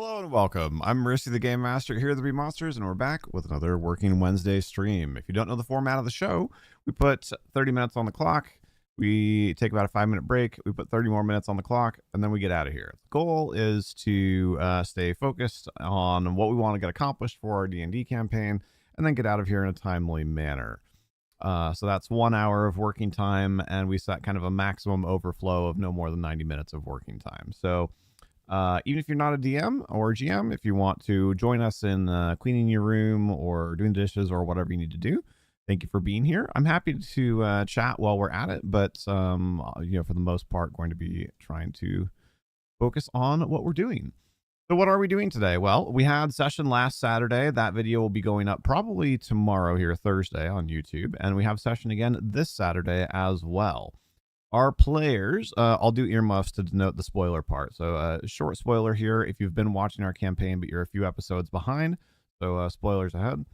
Hello and welcome. I'm the Game Master, here at the Monsters, and we're back with another Working Wednesday stream. If you don't know the format of the show, we put 30 minutes on the clock, we take about a 5-minute break, we put 30 more minutes on the clock, and then we get out of here. The goal is to stay focused on what we want to get accomplished for our D&D campaign, and then get out of here in a timely manner. So that's 1 hour of working time, and we set kind of a maximum overflow of no more than 90 minutes of working time. So even if you're not a DM or GM, if you want to join us in cleaning your room or doing dishes or whatever you need to do, thank you for being here. I'm happy to chat while we're at it, but for the most part, going to be trying to focus on what we're doing. So what are we doing today? Well, we had session last Saturday. That video will be going up probably tomorrow here, Thursday, on YouTube, and we have session again this Saturday as well. Our players, I'll do earmuffs to denote the spoiler part. So short spoiler here if you've been watching our campaign, but you're a few episodes behind. So spoilers ahead.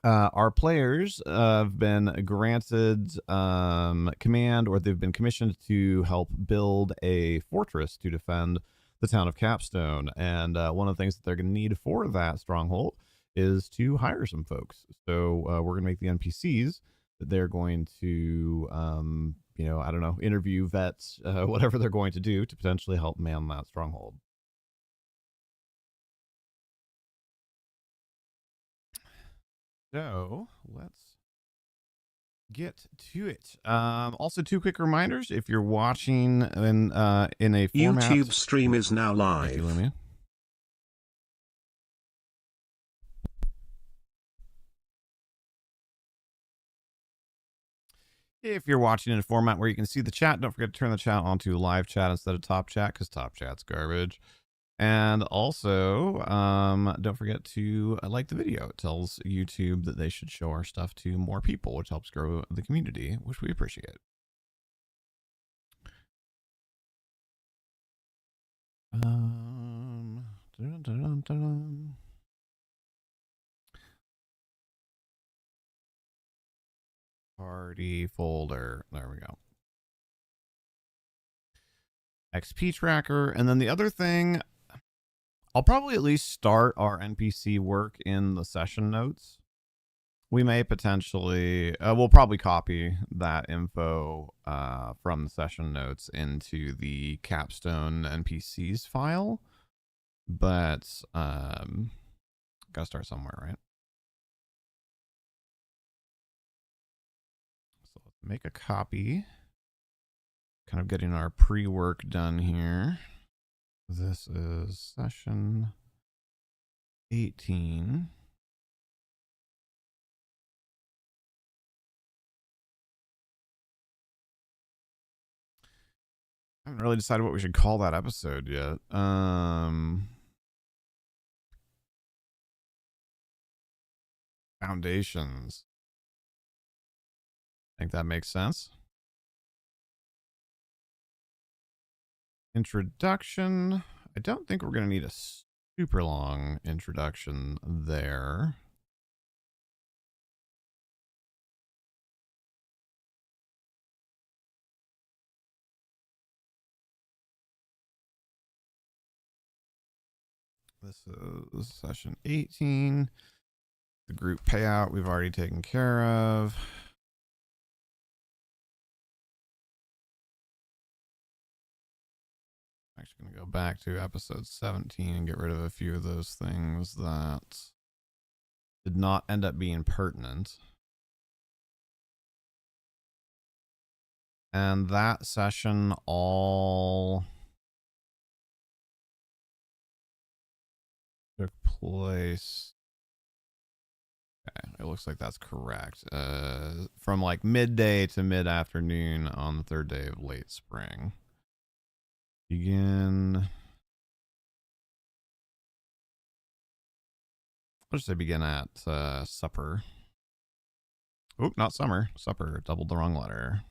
Our players have been granted command, or they've been commissioned to help build a fortress to defend the town of Capstone. And one of the things that they're going to need for that stronghold is to hire some folks. So we're going to make the NPCs that they're going to I don't know, interview, vets, whatever they're going to do to potentially help man that stronghold. So let's get to it. Also, two quick reminders: if you're watching in a format, YouTube stream is now live. Thank you, Lumia. If you're watching in a format where you can see the chat, don't forget to turn the chat onto live chat instead of top chat, because top chat's garbage. And also, don't forget to like the video. It tells YouTube that they should show our stuff to more people, which helps grow the community, which we appreciate. Party folder. There we go. XP tracker. And then the other thing, I'll probably at least start our NPC work in the session notes. We may potentially, we'll probably copy that info from the session notes into the Capstone NPCs file. But gotta start somewhere, right? So let's make a copy. Kind of getting our pre-work done here. This is session 18. I haven't really decided what we should call that episode yet. Foundations. I think that makes sense. Introduction. I don't think we're going to need a super long introduction there. This is session 18. The group payout we've already taken care of. I'm actually going to go back to episode 17 and get rid of a few of those things that did not end up being pertinent. And that session all took place. Okay, it looks like that's correct. From like midday to mid-afternoon on the 3rd day of late spring. Begin. Let's say begin at supper. Oh, not summer. Supper. Doubled the wrong letter.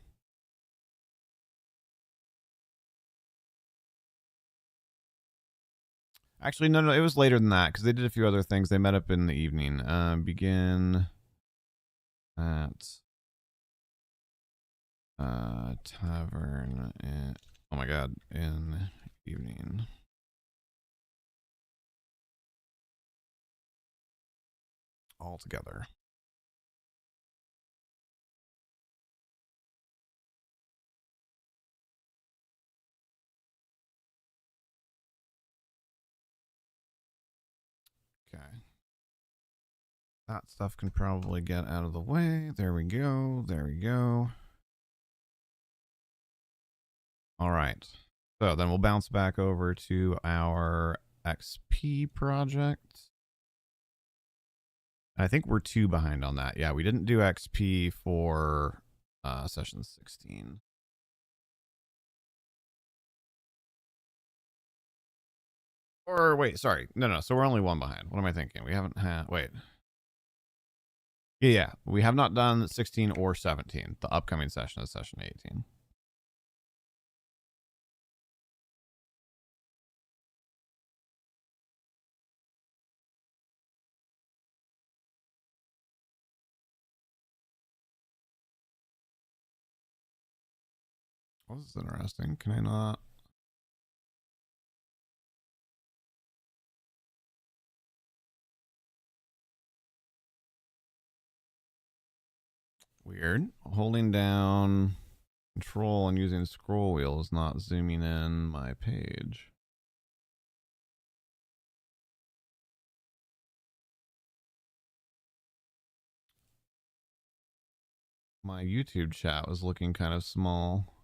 Actually, no, it was later than that because they did a few other things. They met up in the evening. Begin at tavern. Oh my god, in evening. all together. Okay. That stuff can probably get out of the way. There we go. There we go. All right. So then we'll bounce back over to our XP project. I think we're 2 behind on that. Yeah, we didn't do XP for session 16. Or wait, sorry. No. So we're only 1 behind. What am I thinking? We haven't had, wait. Yeah. We have not done 16 or 17. The upcoming session is session 18. Well, this is interesting. Can I not? Weird. Holding down Control and using the scroll wheel is not zooming in my page. My YouTube chat was looking kind of small.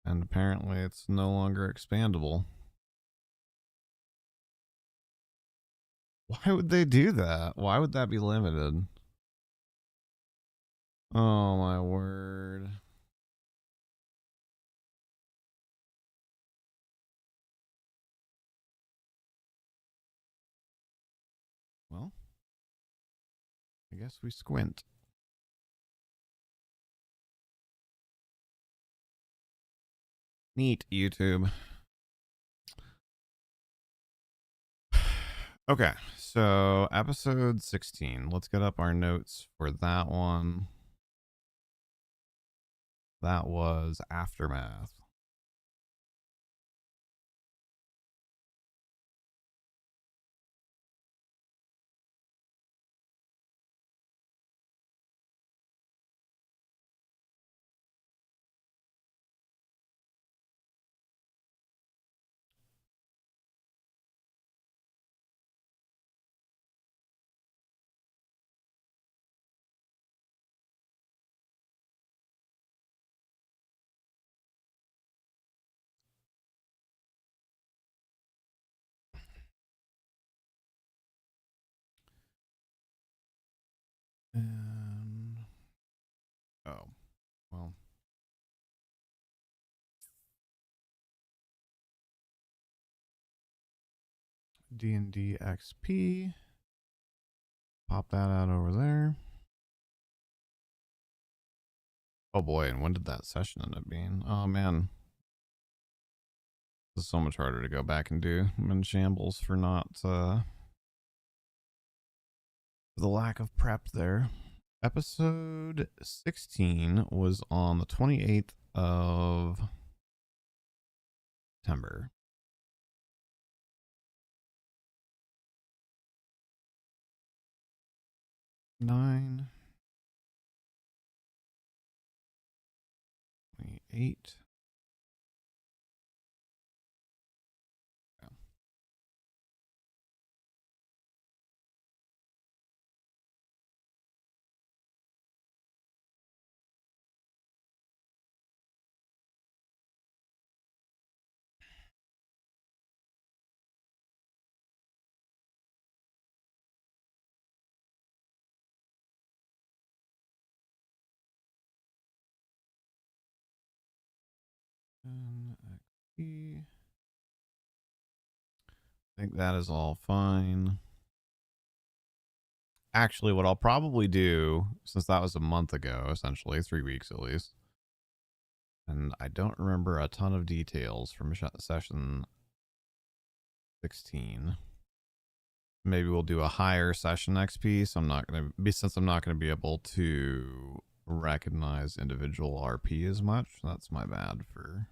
And apparently it's no longer expandable. Why would they do that? Why would that be limited? Oh my word. Well, I guess we squint. Neat, YouTube. Okay, so episode 16. Let's get up our notes for that one. That was Aftermath. And oh, well. D&D XP. Pop that out over there. Oh boy, and when did that session end up being? Oh man. This is so much harder to go back and do. I'm in shambles for not for the lack of prep there. Episode 16 was on the 28th of September. Nine. 28. Yeah. XP. I think that is all fine. Actually, what I'll probably do, since that was a month ago, essentially 3 weeks at least, and I don't remember a ton of details from session 16. Maybe we'll do a higher session XP. So I'm not going to be, since I'm not going to be able to recognize individual RP as much. That's my bad for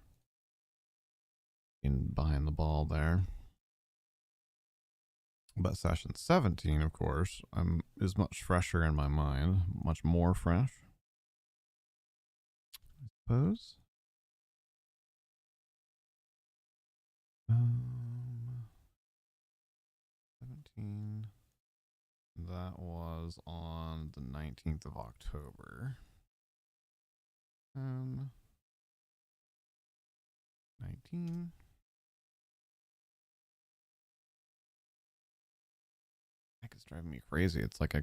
being behind the ball there. But session 17, of course, is much fresher in my mind, much more fresh, I suppose. 17. That was on the 19th of October. 19. Heck, it's driving me crazy. It's like I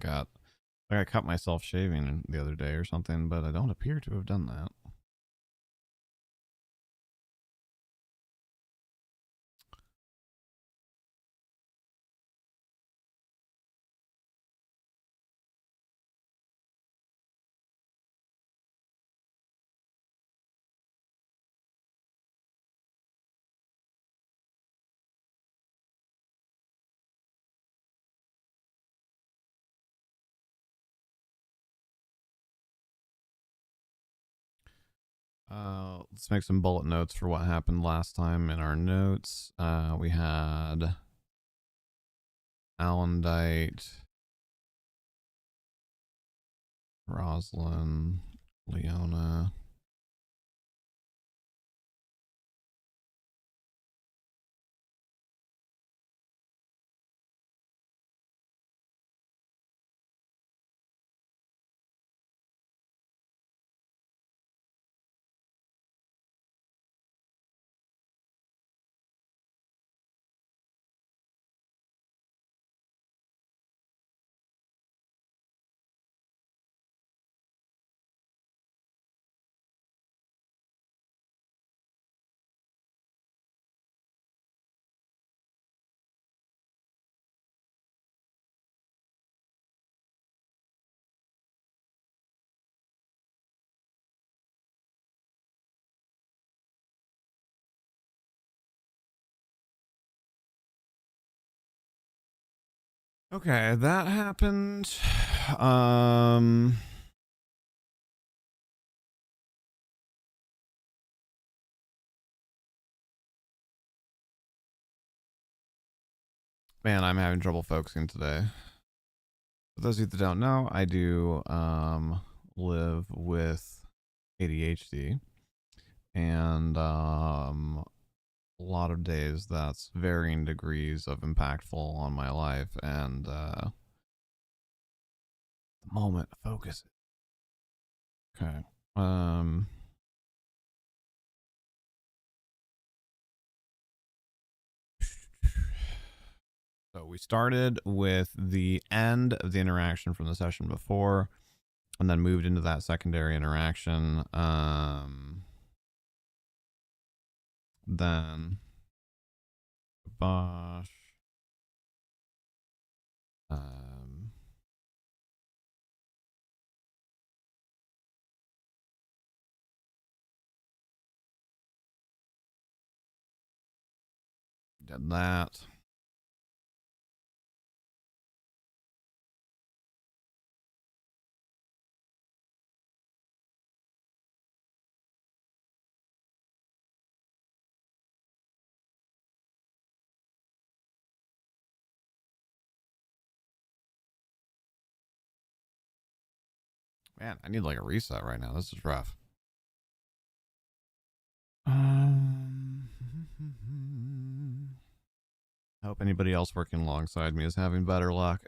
cut myself shaving the other day or something, but I don't appear to have done that. Let's make some bullet notes for what happened last time in our notes. We had Alendite, Roslyn, Leona. Okay, that happened. Man, I'm having trouble focusing today. For those of you that don't know, I do live with ADHD, and a lot of days that's varying degrees of impactful on my life, and the moment focus. Okay. So we started with the end of the interaction from the session before, and then moved into that secondary interaction. Then Bosch. Did that. Man, I need like a reset right now. This is rough. I hope anybody else working alongside me is having better luck.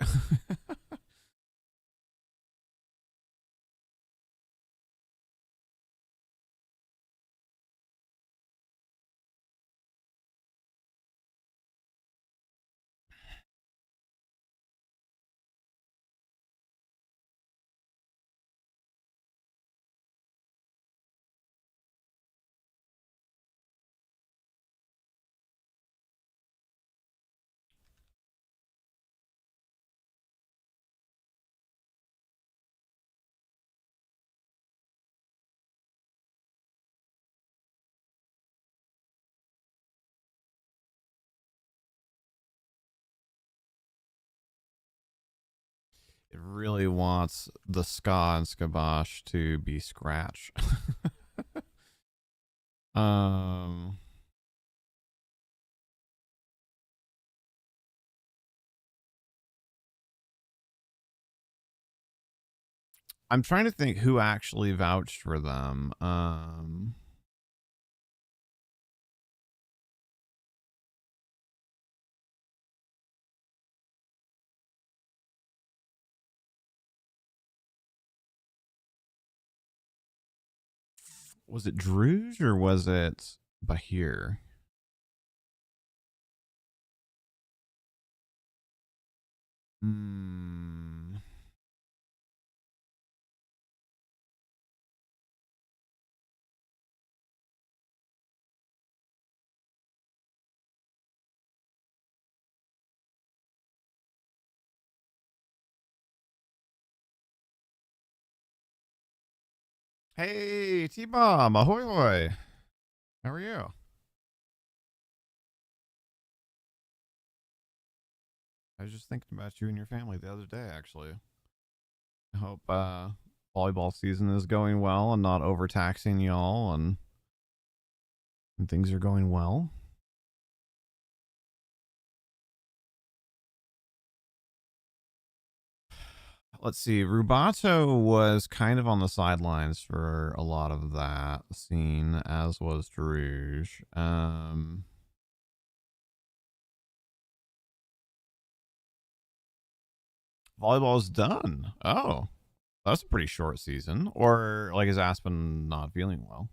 It really wants the ska and skabosh to be scratch. um I'm trying to think who actually vouched for them. Was it Druge or was it Bahir? Hmm. Hey, T-Bomb, ahoy hoy. How are you? I was just thinking about you and your family the other day, actually. I hope volleyball season is going well and not overtaxing y'all and things are going well. Let's see. Rubato was kind of on the sidelines for a lot of that scene, as was Darouge. Volleyball's done. Oh, that's a pretty short season. Or like is Aspen not feeling well?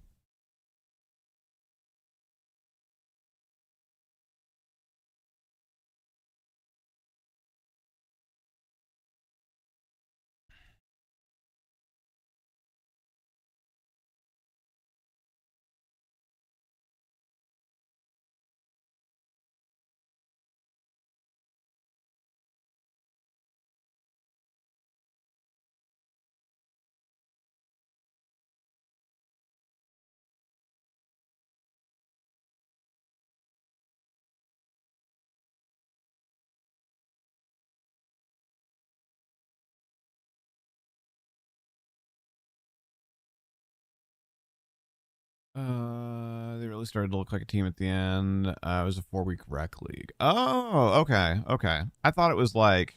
They really started to look like a team at the end. It was a 4-week rec league. Oh, okay, okay. I thought it was like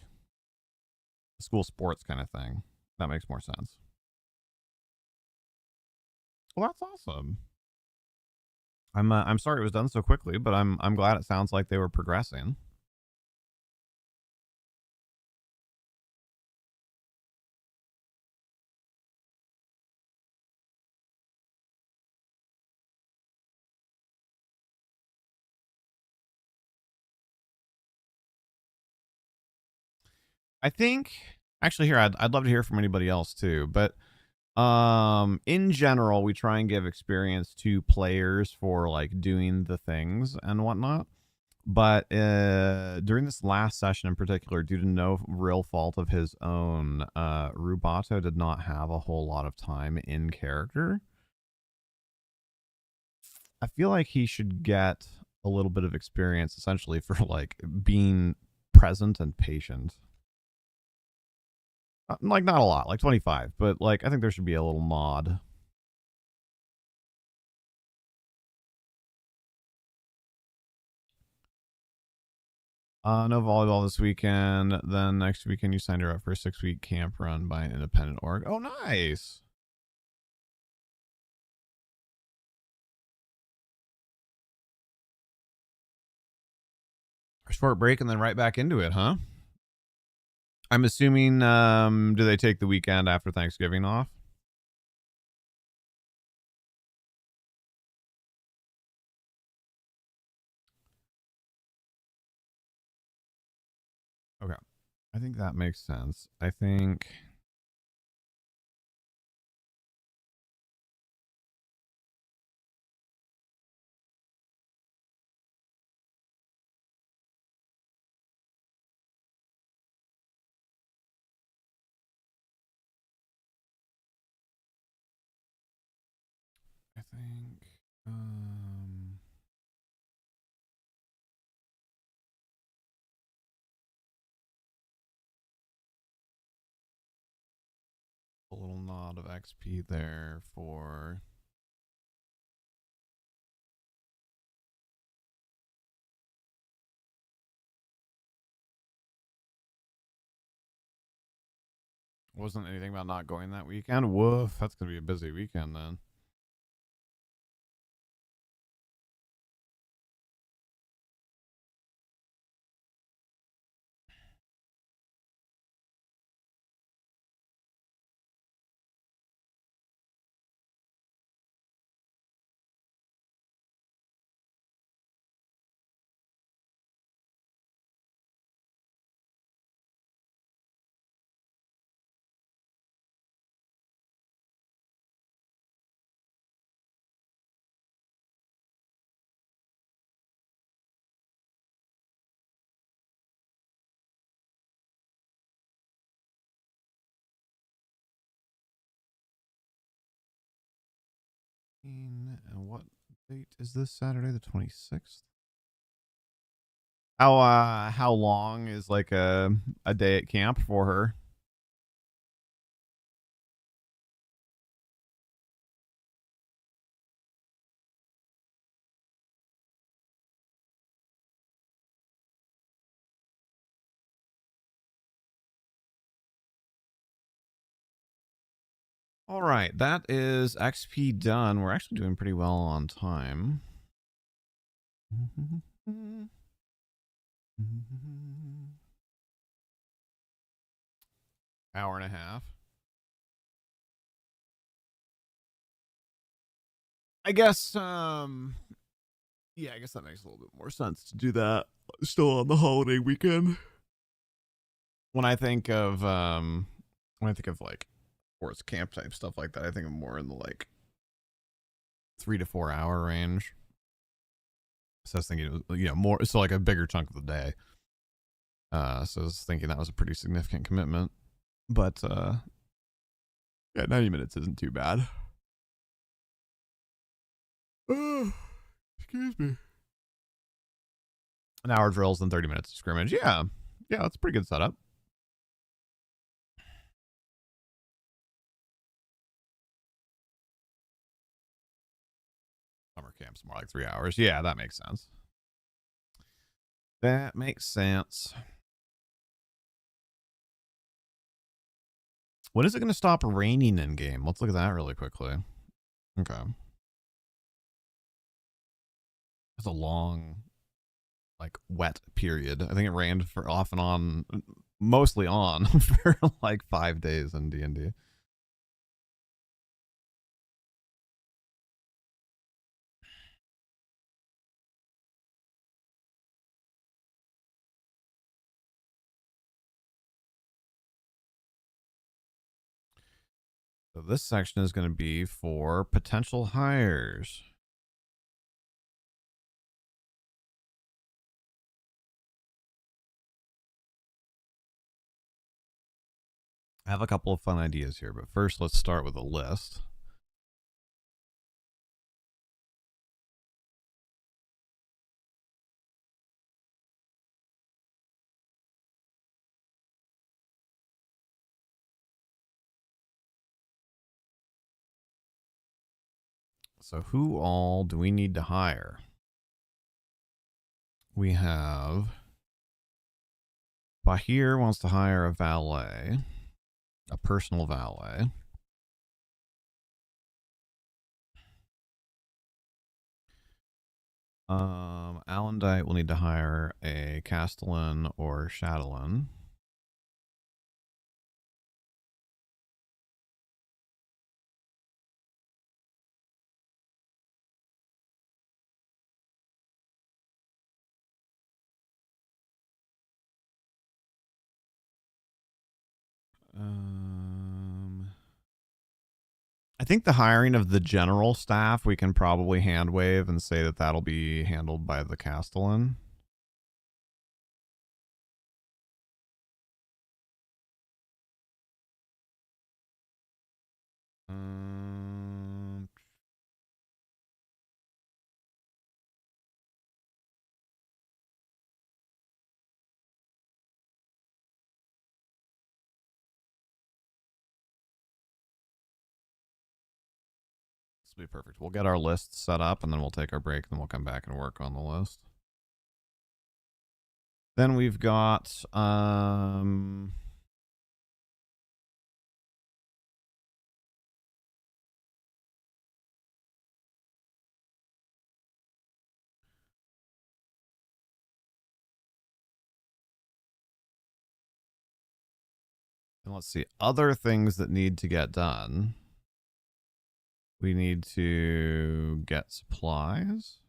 a school sports kind of thing. That makes more sense. Well, that's awesome. I'm sorry it was done so quickly, but I'm glad it sounds like they were progressing. I think actually here I'd love to hear from anybody else too, but in general we try and give experience to players for like doing the things and whatnot. But during this last session in particular, due to no real fault of his own, Rubato did not have a whole lot of time in character. I feel like he should get a little bit of experience essentially for like being present and patient. Like not a lot, like 25, but like I think there should be a little nod. No volleyball this weekend. Then next weekend you signed her up for a 6-week camp run by an independent org. Oh, nice. A short break and then right back into it, huh? I'm assuming, do they take the weekend after Thanksgiving off? Okay. I think that makes sense. I think I think a little nod of XP there for Wasn't anything about not going that weekend? Woof, that's going to be a busy weekend then. And what date is this? Saturday the 26th. How long is like a day at camp for her? All right, that is XP done. We're actually doing pretty well on time. Hour and a half. I guess yeah, I guess that makes a little bit more sense to do that still on the holiday weekend. When I think of like forest camp type stuff like that, I think of more in the like 3 to 4 hour range. So I was thinking it was, more so like a bigger chunk of the day. So I was thinking that was a pretty significant commitment. But yeah, 90 minutes isn't too bad. Excuse me. An hour drills and 30 minutes of scrimmage. Yeah. Yeah, that's a pretty good setup. Summer camp's more like 3 hours. Yeah, that makes sense. That makes sense. When is it going to stop raining in game? Let's look at that really quickly. Okay. It's a long, like, wet period. I think it rained for off and on, mostly on, for like 5 days in D&D. So this section is going to be for potential hires. I have a couple of fun ideas here, but first let's start with a list. So who all do we need to hire? We have Bahir wants to hire a valet, a personal valet. Allendite will need to hire a Castellan or Chatelain. I think the hiring of the general staff we can probably hand wave and say that that'll be handled by the Castellan. This will be perfect. We'll get our list set up and then we'll take our break and then we'll come back and work on the list. Then we've got And let's see, other things that need to get done. We need to get supplies.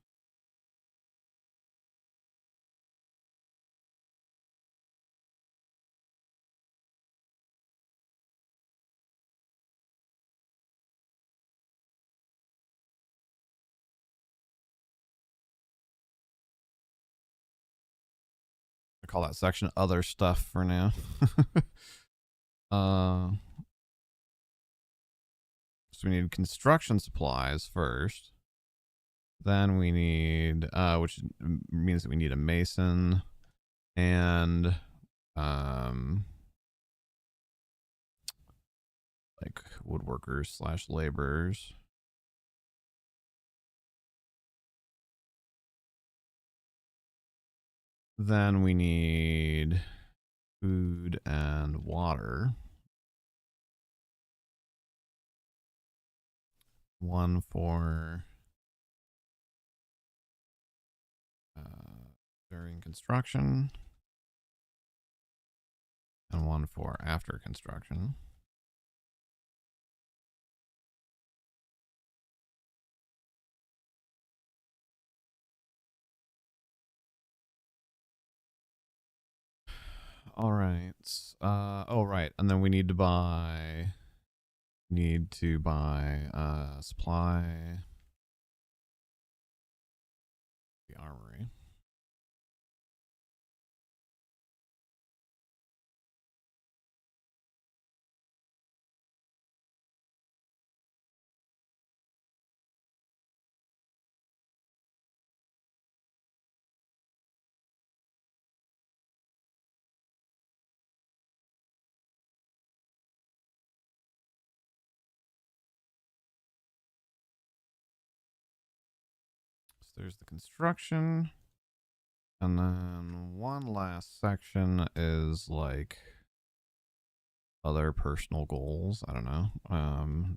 I call that section other stuff for now. So we need construction supplies first. Then we need, which means that we need a mason and, like woodworkers / laborers. Then we need food and water. One for during construction and one for after construction. All right. Oh, right. And then we need to buy supply the armory. So there's the construction. And then one last section is like other personal goals. I don't know.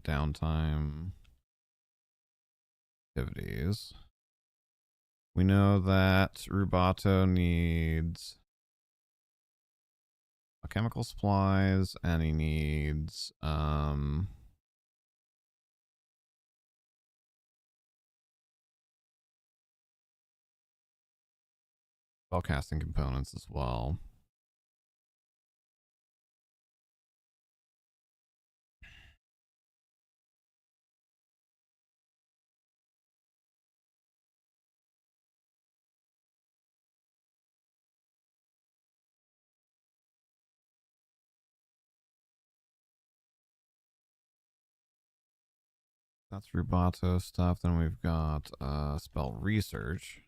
Downtime activities. We know that Rubato needs chemical supplies and he needs spellcasting components as well. That's Rubato stuff. Then we've got spell research.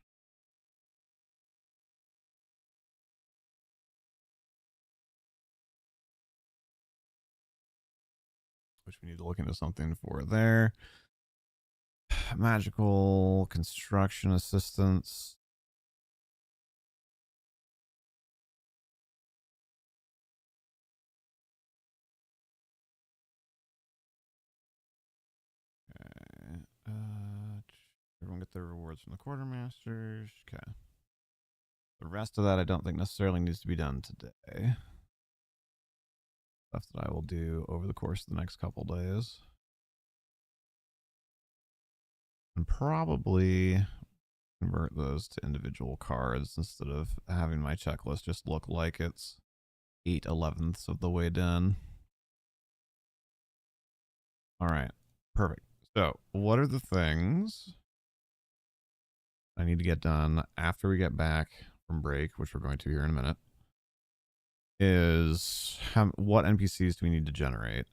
Which we need to look into something for there. Magical construction assistance. Okay. Everyone get their rewards from the quartermasters. Okay. The rest of that I don't think necessarily needs to be done today. Stuff that I will do over the course of the next couple days. And probably convert those to individual cards instead of having my checklist just look like it's 8/11ths of the way done. All right, perfect. So what are the things I need to get done after we get back from break, which we're going to here in a minute, is what NPCs do we need to generate?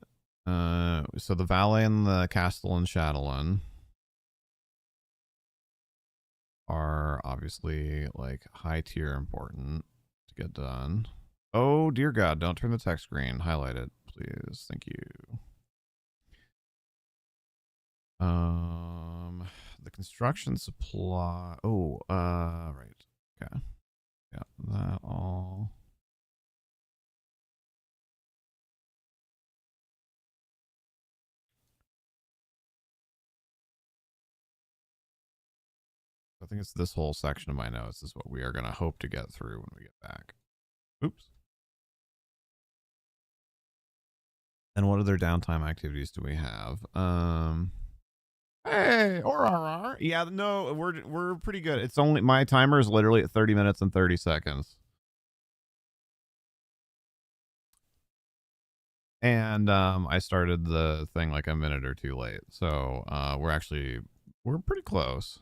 So the valet and the Castellan Chatelain are obviously like high tier important to get done. Oh dear God, don't turn the text green. Highlight it, please. Thank you. The construction supply. Oh, right. Okay. Yeah, that all. I think it's this whole section of my notes is what we are going to hope to get through when we get back. Oops. And what other downtime activities do we have? Hey, or yeah, no, we're pretty good. It's only my timer is literally at 30 minutes and 30 seconds. And I started the thing like a minute or two late. So we're pretty close.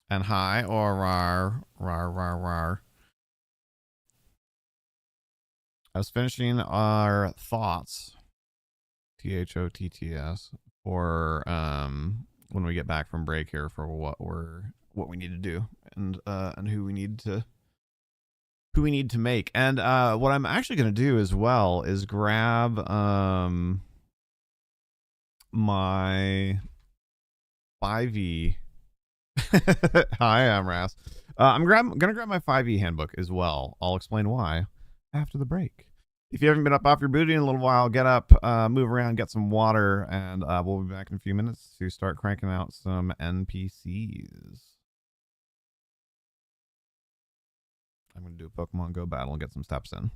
And hi, or rar. I was finishing our thoughts, THOTTS, for when we get back from break here for what we need to do and who we need to make. And what I'm actually going to do as well is grab my 5e. Hi, I'm Ras. I'm gonna grab my 5e handbook as well. I'll explain why after the break. If you haven't been up off your booty in a little while, get up, move around, get some water, and we'll be back in a few minutes to start cranking out some NPCs. I'm gonna do a Pokemon Go battle and get some steps in.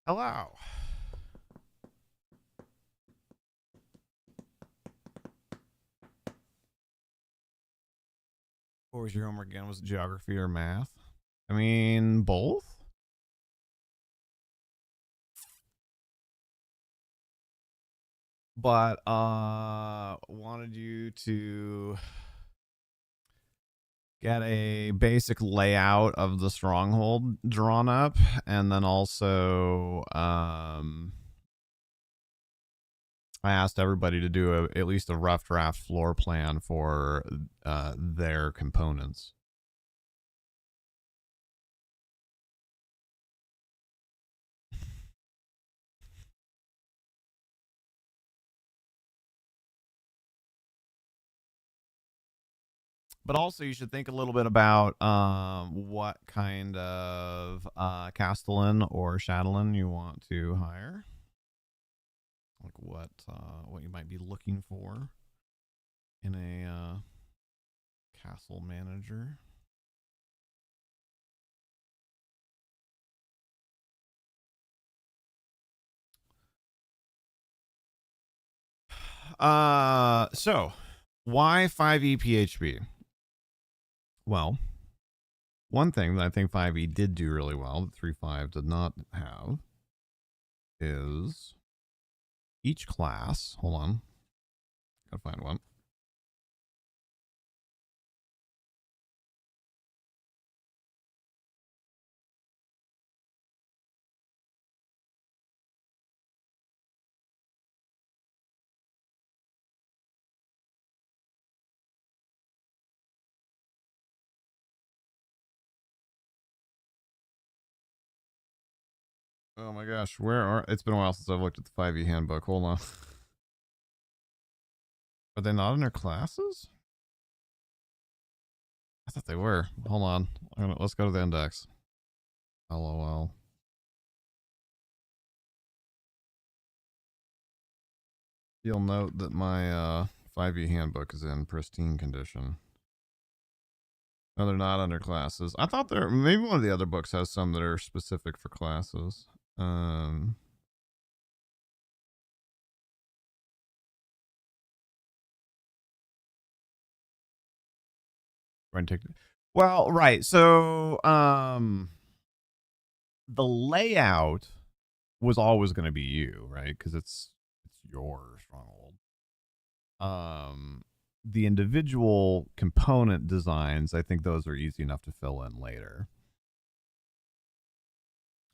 Hello. What was your homework again? Was it geography or math? I mean, both. But wanted you to get a basic layout of the stronghold drawn up, and then also I asked everybody to do at least a rough draft floor plan for their components. But also, you should think a little bit about what kind of Castellan or Chatelain you want to hire. Like what you might be looking for in a castle manager. So why 5e PHP? Well, one thing that I think 5e did do really well that 3.5 did not have is each class. Hold on. Gotta find one. Oh my gosh, where are? It's been a while since I've looked at the 5e handbook. Hold on. Are they not in their classes? I thought they were. Hold on. Let's go to the index. LOL. You'll note that my 5e handbook is in pristine condition. No, they're not under classes. I thought there maybe one of the other books has some that are specific for classes. Well, right. So the layout was always going to be you, right? Because it's your stronghold. The individual component designs, I think those are easy enough to fill in later.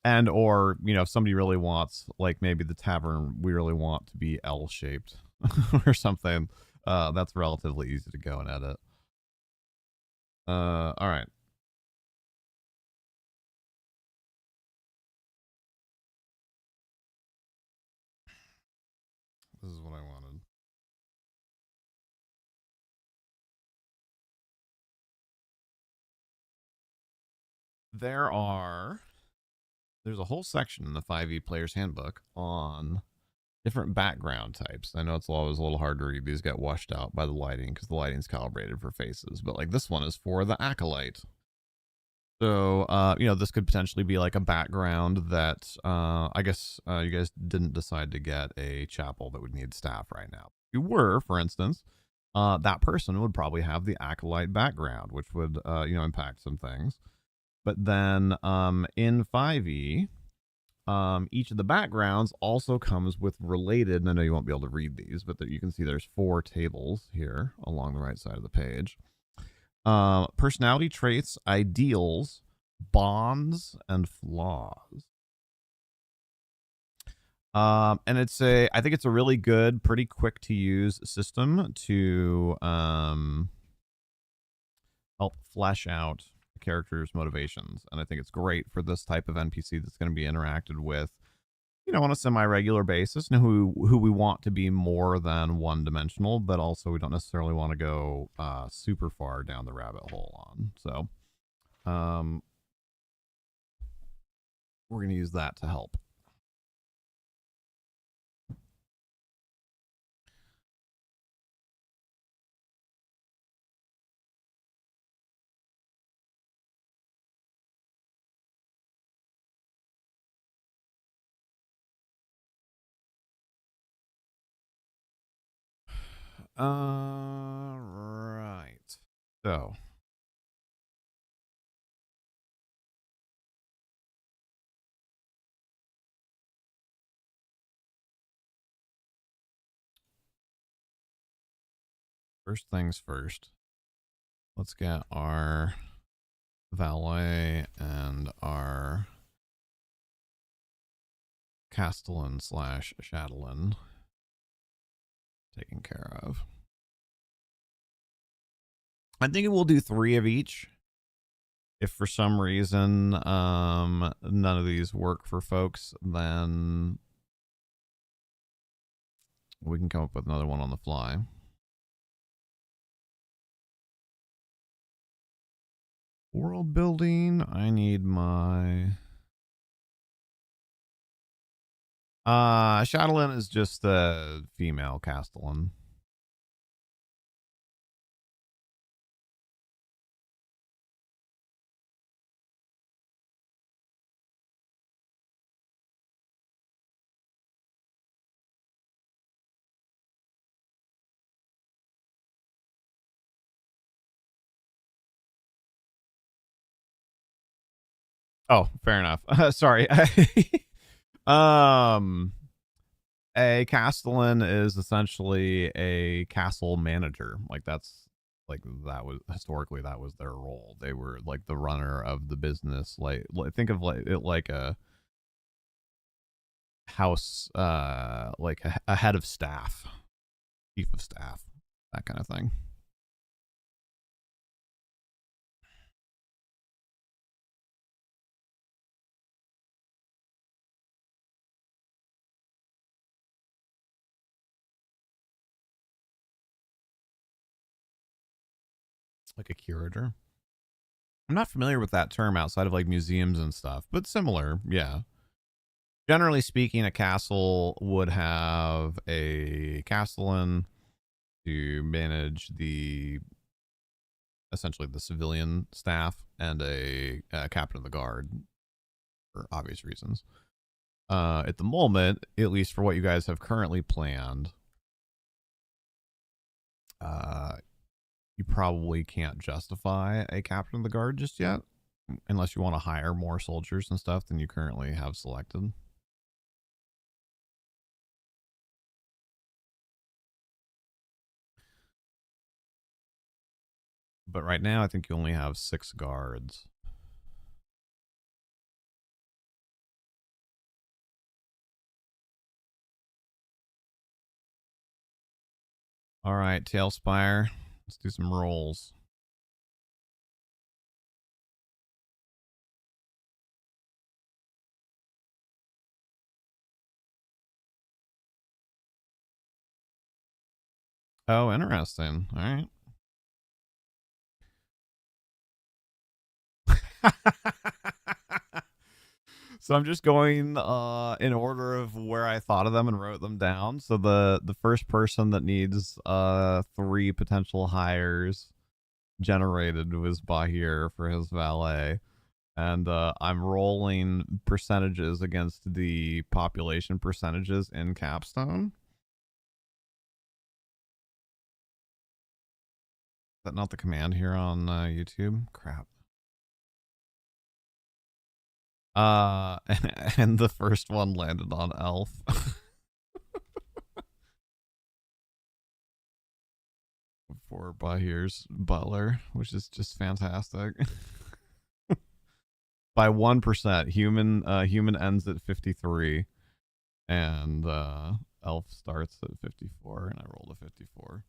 And or, if somebody really wants, like maybe the tavern, we really want to be L-shaped or something, that's relatively easy to go and edit. All right. This is what I wanted. There's a whole section in the 5e Player's Handbook on different background types. I know it's always a little hard to read. These get washed out by the lighting because the lighting's calibrated for faces. But like this one is for the Acolyte. So, this could potentially be like a background that I guess you guys didn't decide to get a chapel that would need staff right now. If you were, for instance, that person would probably have the Acolyte background, which would, impact some things. But then in 5e, each of the backgrounds also comes with related, and I know you won't be able to read these, but you can see there's 4 tables here along the right side of the page. Personality traits, ideals, bonds, and flaws. And I think it's a really good, pretty quick to use system to help flesh out the character's motivations. And I think it's great for this type of NPC that's going to be interacted with, on a semi-regular basis, and who we want to be more than one-dimensional, but also we don't necessarily want to go super far down the rabbit hole on. So, we're going to use that to help. Right. So. First things first. Let's get our valet and our Castellan / Chatelain taken care of. I think we'll do 3 of each. If for some reason none of these work for folks, then we can come up with another one on the fly. World building. I need my Chatelain is just a female Castellan. Oh, fair enough. Sorry. A Castellan is essentially a castle manager. Like that was historically that was their role. They were like the runner of the business. Like think of it like a house, like a head of staff, chief of staff, that kind of thing. Like a curator. I'm not familiar with that term outside of like museums and stuff, but similar, yeah. Generally speaking, a castle would have a castellan to manage essentially the civilian staff and a captain of the guard for obvious reasons. At the moment, at least for what you guys have currently planned, you probably can't justify a captain of the guard just yet, unless you want to hire more soldiers and stuff than you currently have selected. But right now, I think you only have 6 guards. All right, Tailspire. Let's do some rolls. Oh, interesting. All right. So I'm just going in order of where I thought of them and wrote them down. So the first person that needs 3 potential hires generated was Bahir for his valet. And I'm rolling percentages against the population percentages in Capstone. Is that not the command here on YouTube? Crap. And the first one landed on Elf. For Bahir's butler, which is just fantastic. By 1%, human ends at 53, and Elf starts at 54, and I rolled a 54.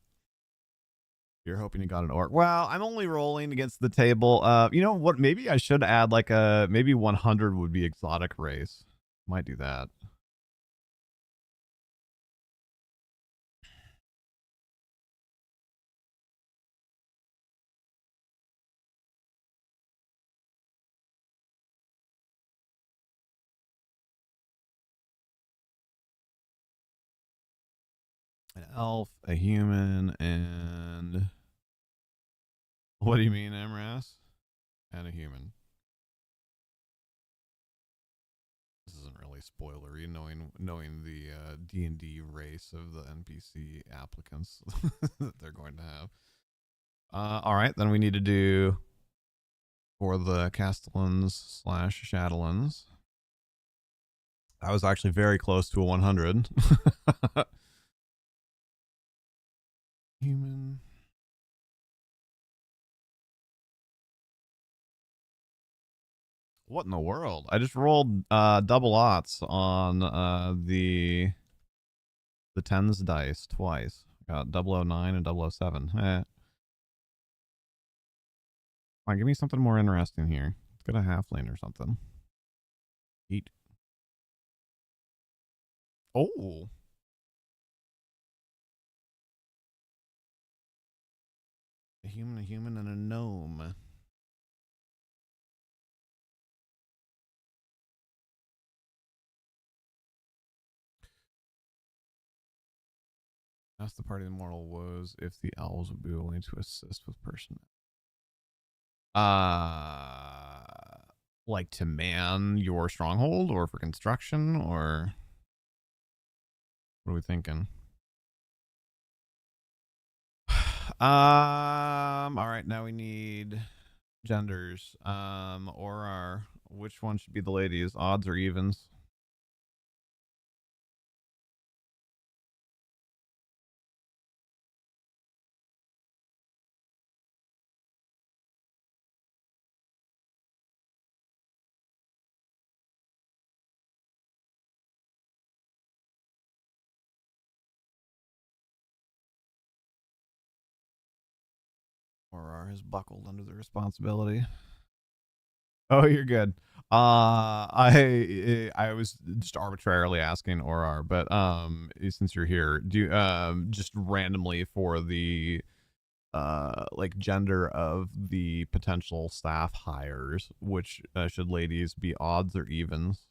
You're hoping you got an orc. Well, I'm only rolling against the table. You know what? Maybe I should add like maybe 100 would be exotic race. Might do that. An elf, a human, and what do you mean, Amras? And a human. This isn't really really spoilery, knowing the D&D race of the NPC applicants that they're going to have. All right, then we need to do for the Castellans / Shadowlands. I was actually very close to a 100. Human. What in the world? I just rolled double aughts on the tens dice twice. Got 009 and 007. Come on, give me something more interesting here. Let's get a halfling or something. Eat. Oh. A human, and a gnome. Ask the party of mortal woes if the elves would be willing to assist with personnel. Like to man your stronghold, or for construction, or what are we thinking? All right, now we need genders. Or which one should be the ladies? Odds or evens? Or is buckled under the responsibility? Oh, you're good. I was just arbitrarily asking Orar, but since you're here, do just randomly for the like gender of the potential staff hires, which should ladies be odds or evens?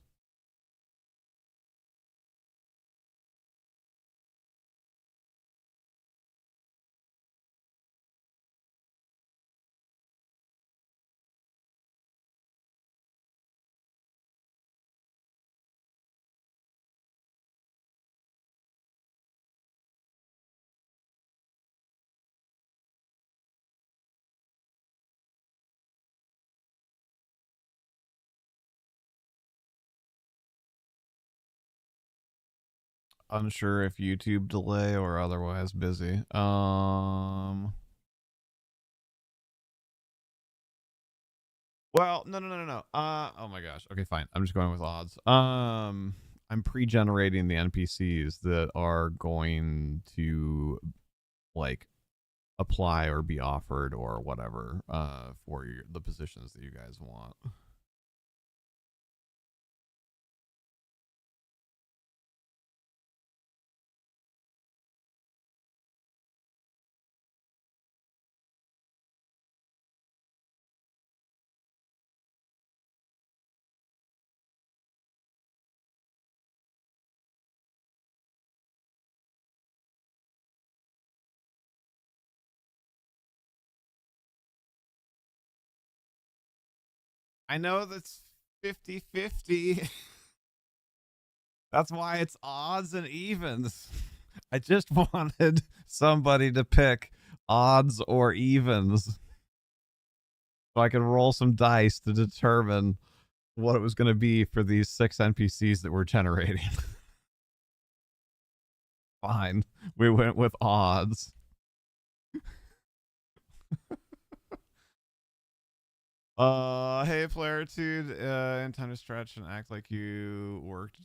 Unsure if YouTube delay or otherwise busy. Well, no. Oh my gosh. Okay, fine. I'm just going with odds. I'm pre-generating the NPCs that are going to like apply or be offered or whatever for the positions that you guys want. I know that's 50-50. That's why it's odds and evens. I just wanted somebody to pick odds or evens so I could roll some dice to determine what it was going to be for these 6 NPCs that we're generating. Fine. We went with odds. Hey, Polaritude, in time to stretch and act like you worked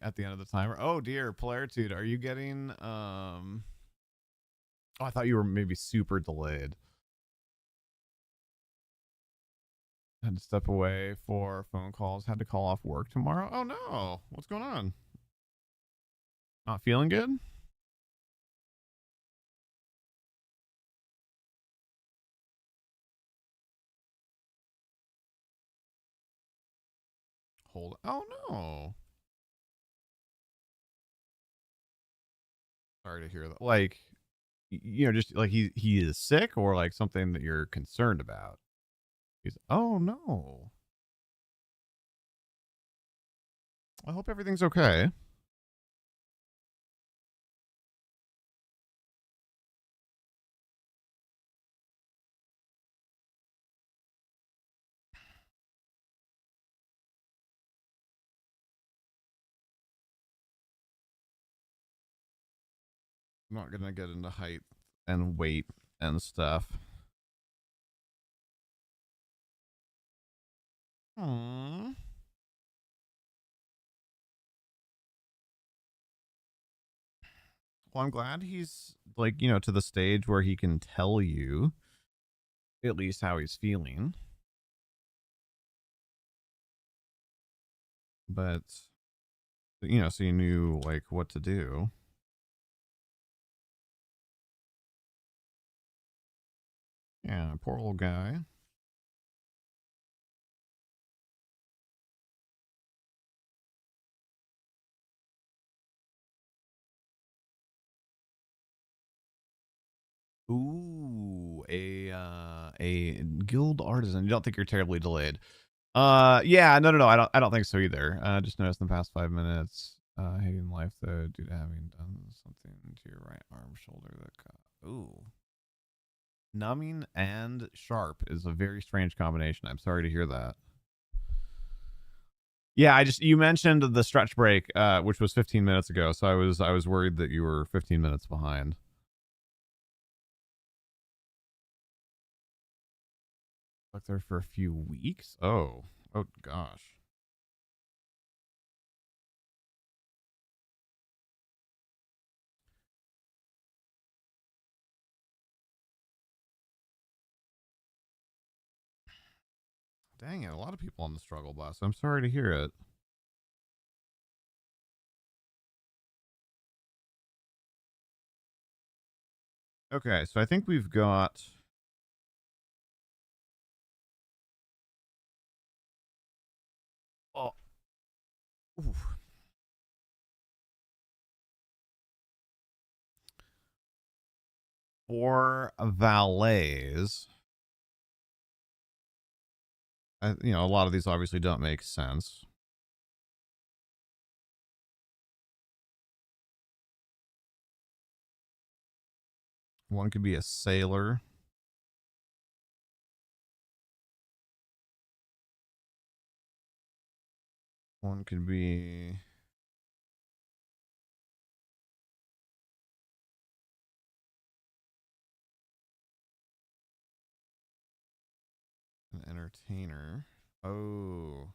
at the end of the timer. Oh dear, Polaritude, are you getting oh, I thought you were maybe super delayed. Had to step away for phone calls, had to call off work tomorrow. Oh no, what's going on? Not feeling good? Hold. Oh no. Sorry to hear that. Like, just like he is sick, or like something that you're concerned about. He's, oh no. I hope everything's okay. I'm not gonna get into height and weight and stuff. Aww. Well, I'm glad he's like, to the stage where he can tell you at least how he's feeling. But so you knew like what to do. Yeah, poor old guy. Ooh, a guild artisan. You don't think you're terribly delayed? Yeah, no. I don't think so either. Just noticed in the past 5 minutes, hating life though, due to having done something to your right arm, shoulder that got. Ooh, numbing and sharp is a very strange combination. I'm sorry to hear that. Yeah, you mentioned the stretch break, which was 15 minutes ago, so I was worried that you were 15 minutes behind. Like there for a few weeks. Oh gosh. Dang it, a lot of people on the struggle bus. I'm sorry to hear it. Okay, so I think we've got. Oh, oof. 4 valets. A lot of these obviously don't make sense. One could be a sailor. One could be. An entertainer. Oh.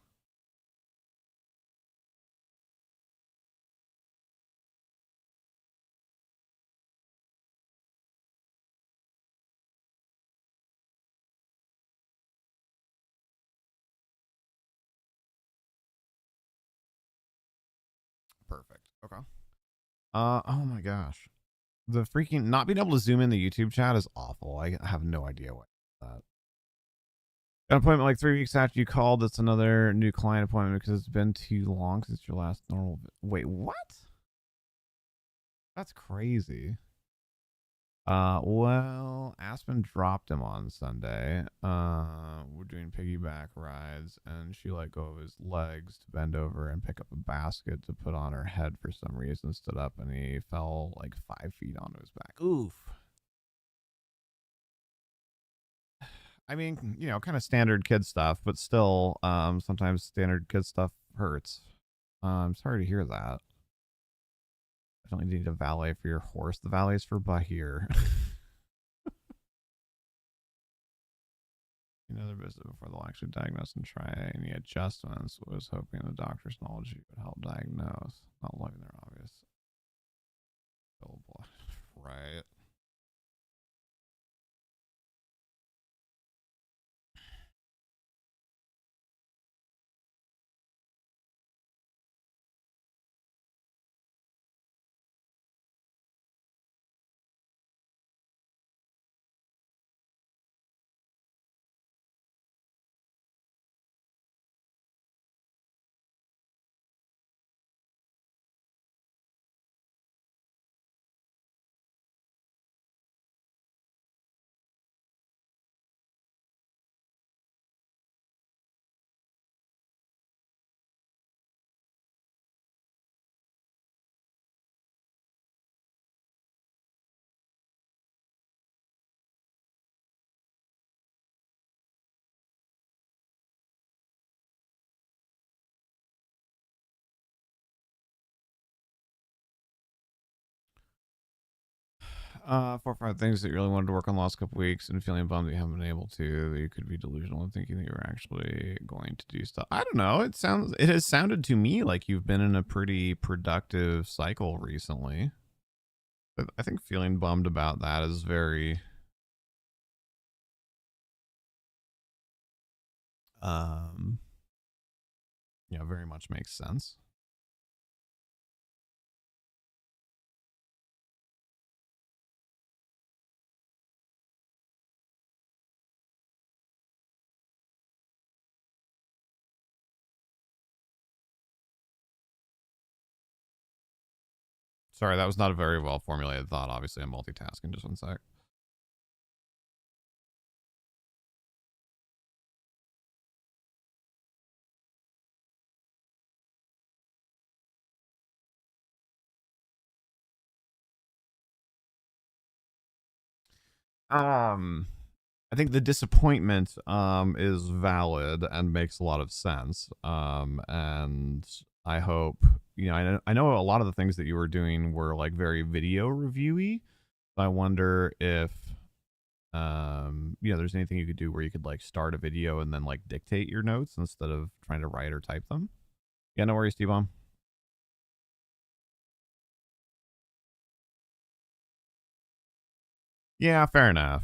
Perfect. Okay. Oh my gosh. The freaking not being able to zoom in the YouTube chat is awful. I have no idea what that. An appointment like 3 weeks after you called. It's another new client appointment because it's been too long since your last normal. Wait, what? That's crazy. Well, Aspen dropped him on Sunday. We're doing piggyback rides, and she let go of his legs to bend over and pick up a basket to put on her head for some reason. Stood up, and he fell like 5 feet onto his back. Oof. I mean, kind of standard kid stuff, but still, sometimes standard kid stuff hurts. I'm sorry to hear that. Definitely need a valet for your horse. The valet's for Bahir. Their visit before they'll actually diagnose and try any adjustments. Was hoping the doctor's knowledge would help diagnose. Not looking there obvious. Right. 4 or 5 things that you really wanted to work on the last couple weeks and feeling bummed that you haven't been able to, that you could be delusional and thinking that you're actually going to do stuff. I don't know. It has sounded to me like you've been in a pretty productive cycle recently. But I think feeling bummed about that is very, um, very much makes sense. Sorry, that was not a very well formulated thought. Obviously, I'm multitasking. Just one sec. I think the disappointment is valid and makes a lot of sense. And I hope I know a lot of the things that you were doing were like very video reviewy. I wonder if there's anything you could do where you could like start a video and then like dictate your notes instead of trying to write or type them. Yeah, no worries, T-Bomb. Yeah, fair enough.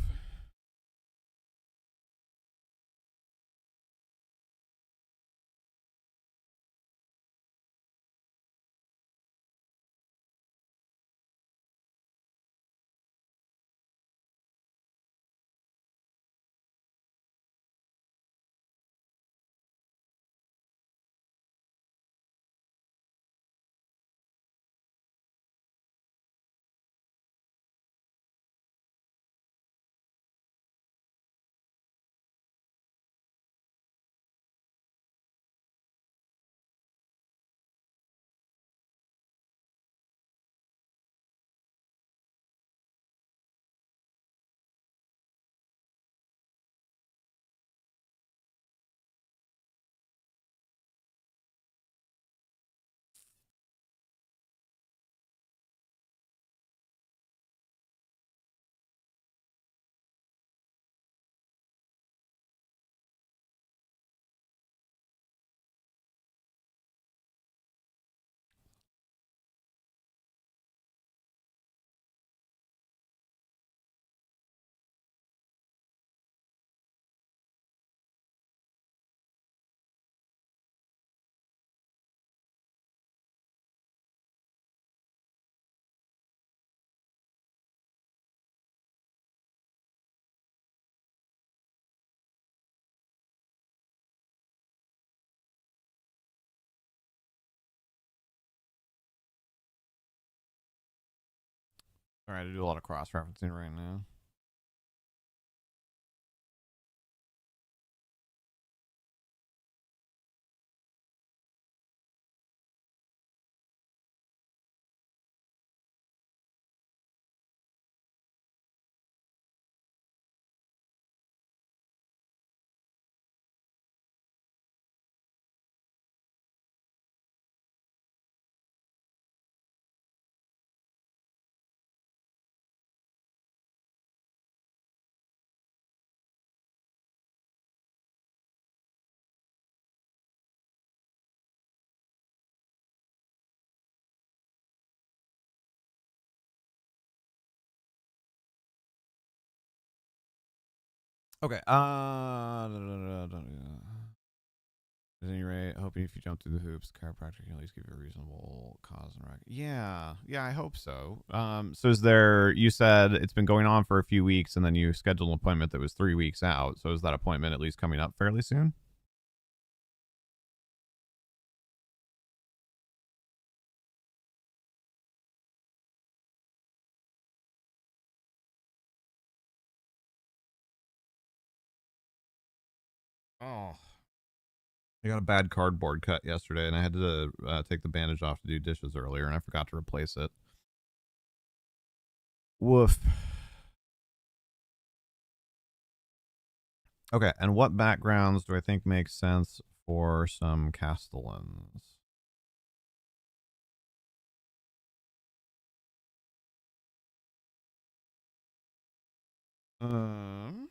All right, I do a lot of cross referencing right now. Okay. At any rate, hoping if you jump through the hoops, chiropractor can at least give you a reasonable cause and record. Yeah, I hope so. So is there? You said it's been going on for a few weeks, and then you scheduled an appointment that was 3 weeks out. So is that appointment at least coming up fairly soon? Oh, I got a bad cardboard cut yesterday, and I had to take the bandage off to do dishes earlier, and I forgot to replace it. Woof. Okay, and what backgrounds do I think make sense for some Castellans? Um.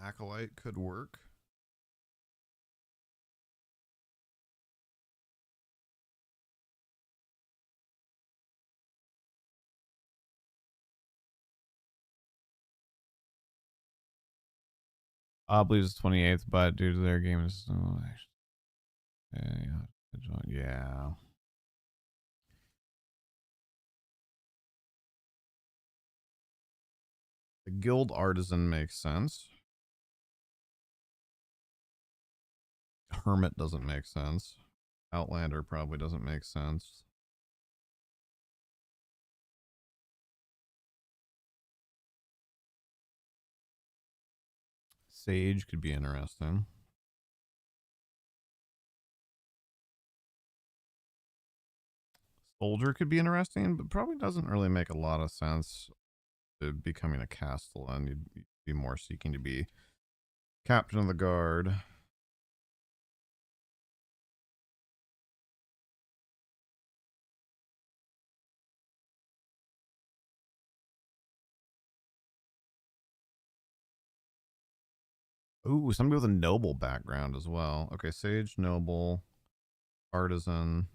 Acolyte could work. I believe it's 28th, but due to their game is yeah. The guild artisan makes sense. Hermit doesn't make sense. Outlander probably doesn't make sense. Sage could be interesting. Soldier could be interesting, but probably doesn't really make a lot of sense to becoming a Castellan. You'd be more seeking to be captain of the guard. Ooh, somebody with a noble background as well. Okay, sage, noble, artisan.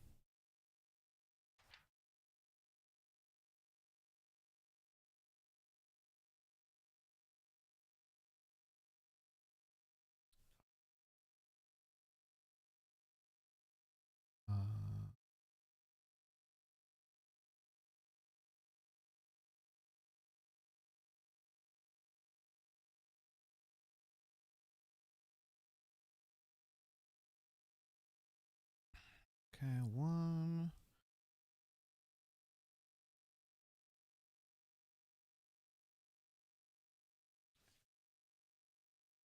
Okay, one.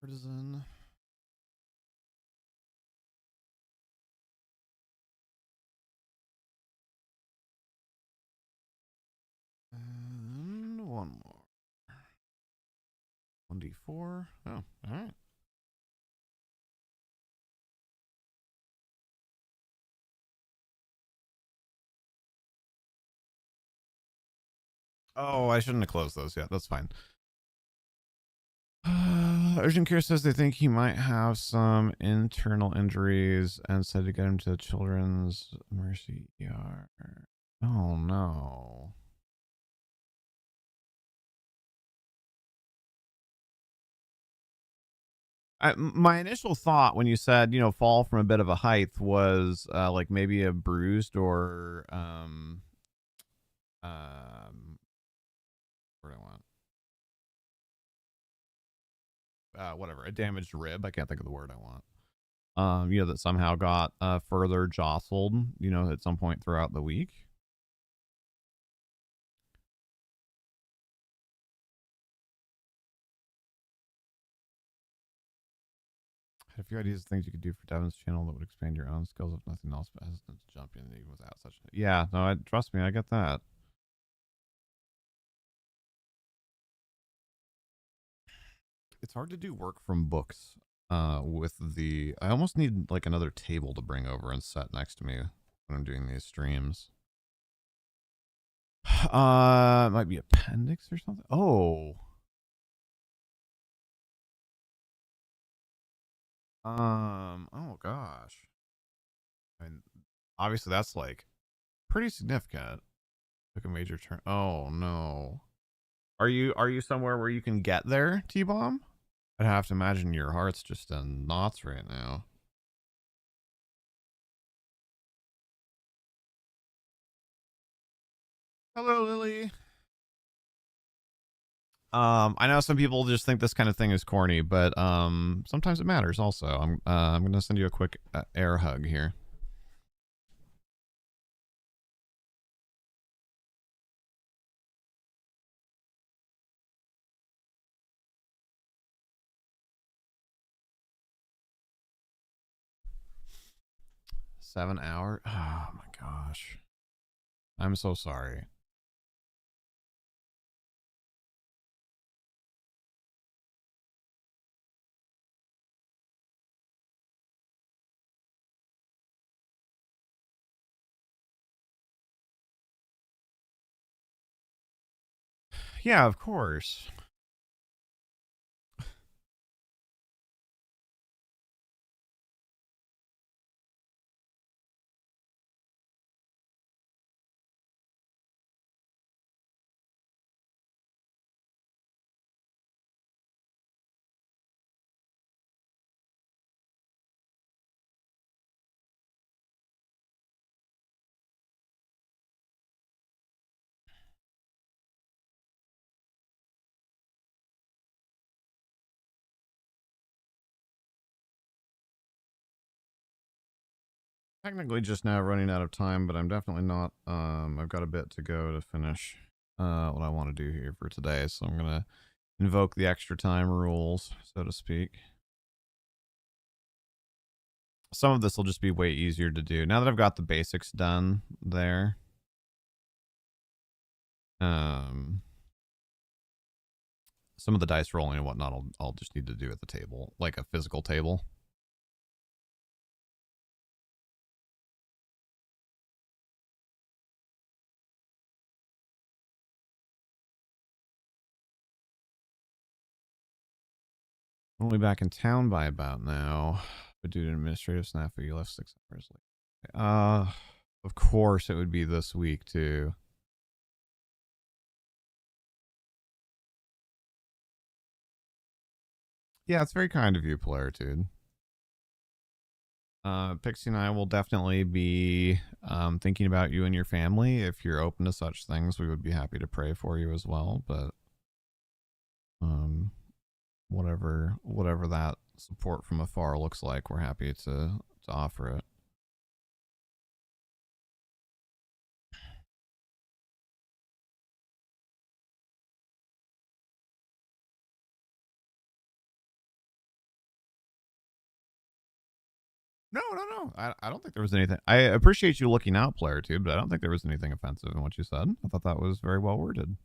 Artisan. And one more. 1d4. Oh, all right. Oh, I shouldn't have closed those yet. That's fine. Urgent Care says they think he might have some internal injuries and said to get him to Children's Mercy ER. Oh no. My initial thought when you said, fall from a bit of a height was like maybe a bruised or what do I want? Whatever, a damaged rib. I can't think of the word I want. That somehow got further jostled, at some point throughout the week. Had a few ideas of things you could do for Devin's channel that would expand your own skills, if nothing else, but hesitant to jump in even without such. Yeah, no, trust me, I get that. It's hard to do work from books with the. I almost need like another table to bring over and set next to me when I'm doing these streams. It might be appendix or something. Oh. Oh gosh. I mean, obviously that's like pretty significant. Took a major turn. Oh no. Are you somewhere where you can get there, T-Bomb? I'd have to imagine your heart's just in knots right now. Hello, Lily. I know some people just think this kind of thing is corny, but sometimes it matters. Also, I'm gonna send you a quick air hug here. $7 hour. Oh my gosh. I'm so sorry. Yeah, of course. Technically just now running out of time, but I'm definitely not. I've got a bit to go to finish what I want to do here for today, so I'm gonna invoke the extra time rules, so to speak. Some of this will just be way easier to do now that I've got the basics done there. Some of the dice rolling and whatnot I'll just need to do at the table, like a physical table. I'll be back in town by about now, but due to administrative snafu, you left 6 hours late. Of course it would be this week too. Yeah, it's very kind of you, Polaritude. Pixie and I will definitely be thinking about you and your family. If you're open to such things, we would be happy to pray for you as well. But whatever that support from afar looks like, we're happy to offer it. No. I don't think there was anything. I appreciate you looking out, Polaritude, but I don't think there was anything offensive in what you said. I thought that was very well worded.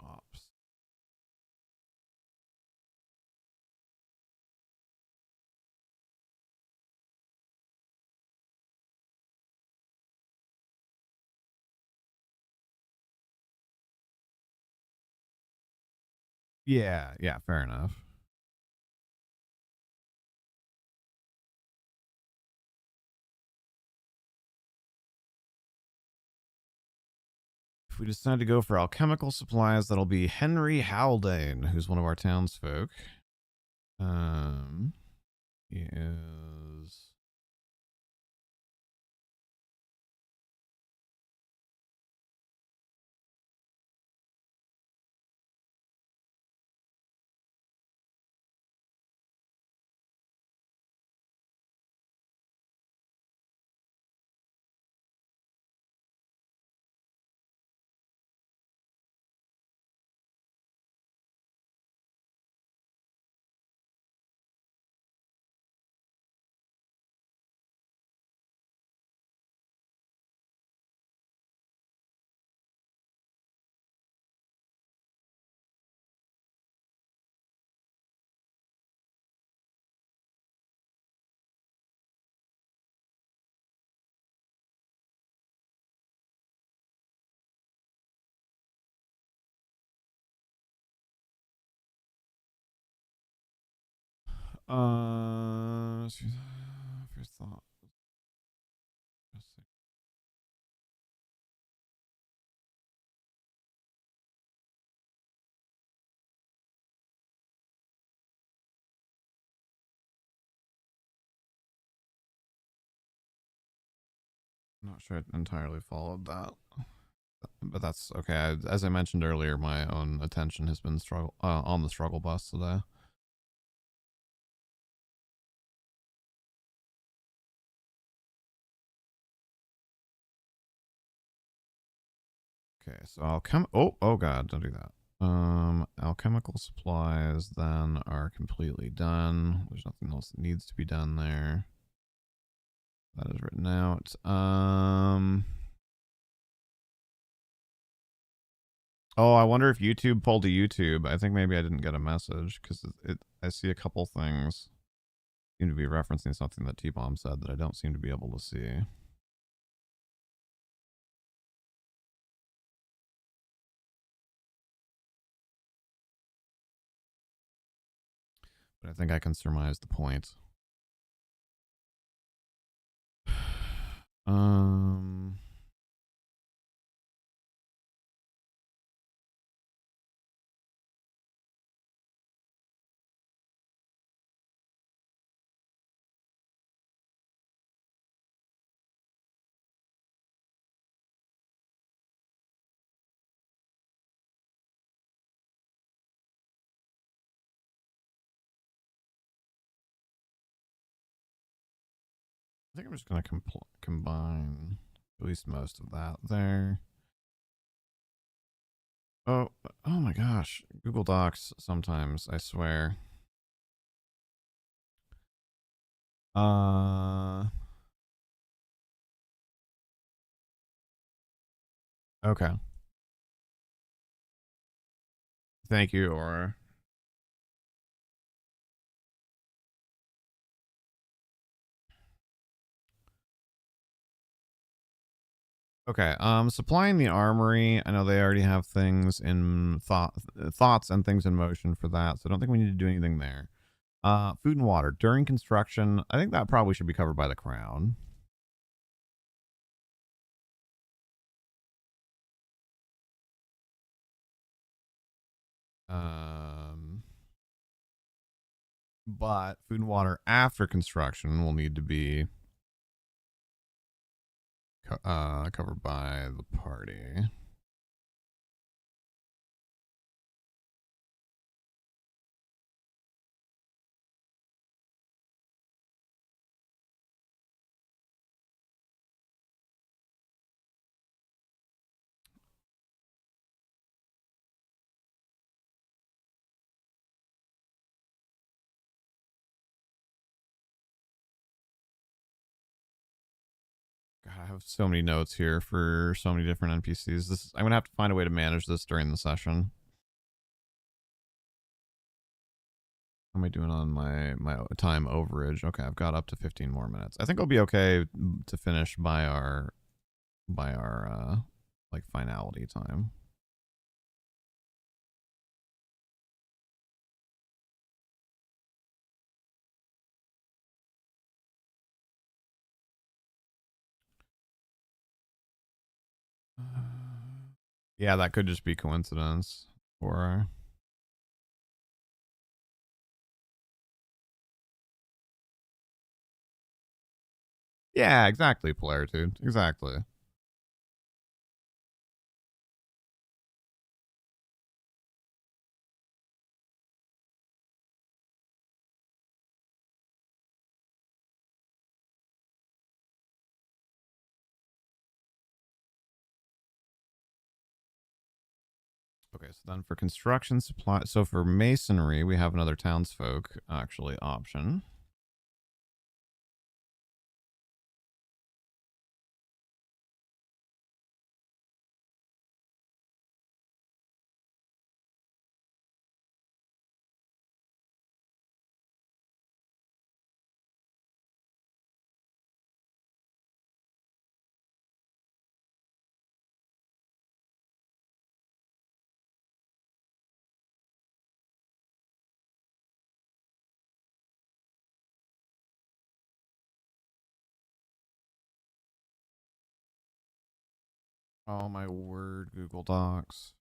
Ops. Yeah, fair enough. If we decide to go for alchemical supplies, that'll be Henry Haldane, who's one of our townsfolk. He is. First thought. I'm not sure I entirely followed that, but that's okay. As I mentioned earlier, my own attention has been on the struggle bus today. Okay, so oh god, don't do that. Alchemical supplies then are completely done. There's nothing else that needs to be done there. That is written out. Oh, I wonder if YouTube pulled to YouTube. I think maybe I didn't get a message because I see a couple things seem to be referencing something that T-Bomb said that I don't seem to be able to see. But I think I can surmise the point. I think I'm just going to combine at least most of that there. Oh my gosh. Google Docs sometimes, I swear. Okay. Thank you, Aura. Okay, supplying the armory. I know they already have things in thoughts and things in motion for that, so I don't think we need to do anything there. Food and water during construction. I think that probably should be covered by the crown. But food and water after construction will need to be covered by the party. God, I have so many notes here for so many different NPCs. I'm gonna have to find a way to manage this during the session. How am I doing on my time overage? Okay, I've got up to 15 more minutes. I think I'll be okay to finish by our like finality time. Yeah, that could just be coincidence. Or yeah, exactly, Polaritude. Exactly. Okay, so then for construction supply, so for masonry, we have another townsfolk actually option. Oh my word, Google Docs.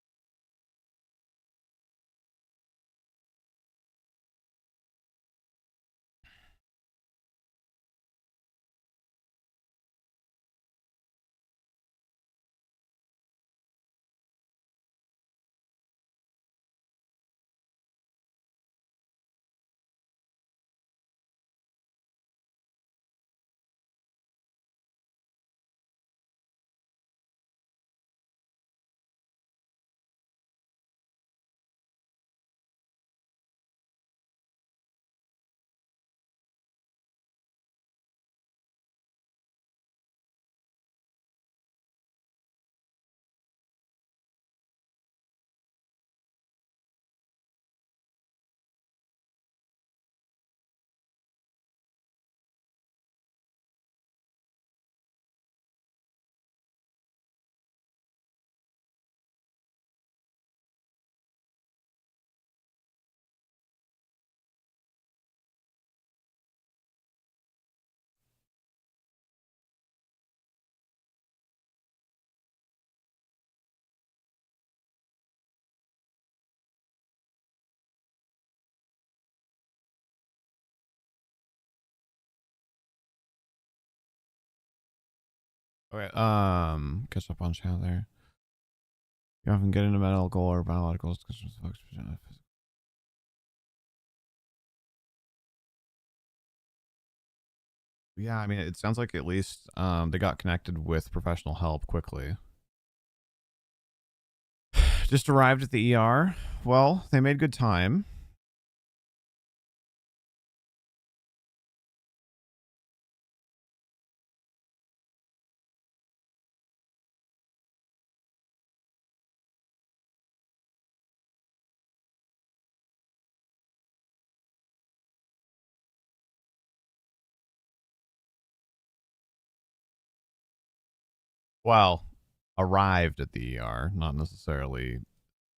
Okay. Catch up on chat there. You often get into medical or biological discussions. Yeah, I mean, it sounds like at least they got connected with professional help quickly. Just arrived at the ER. Well, they made good time. Well, arrived at the ER, not necessarily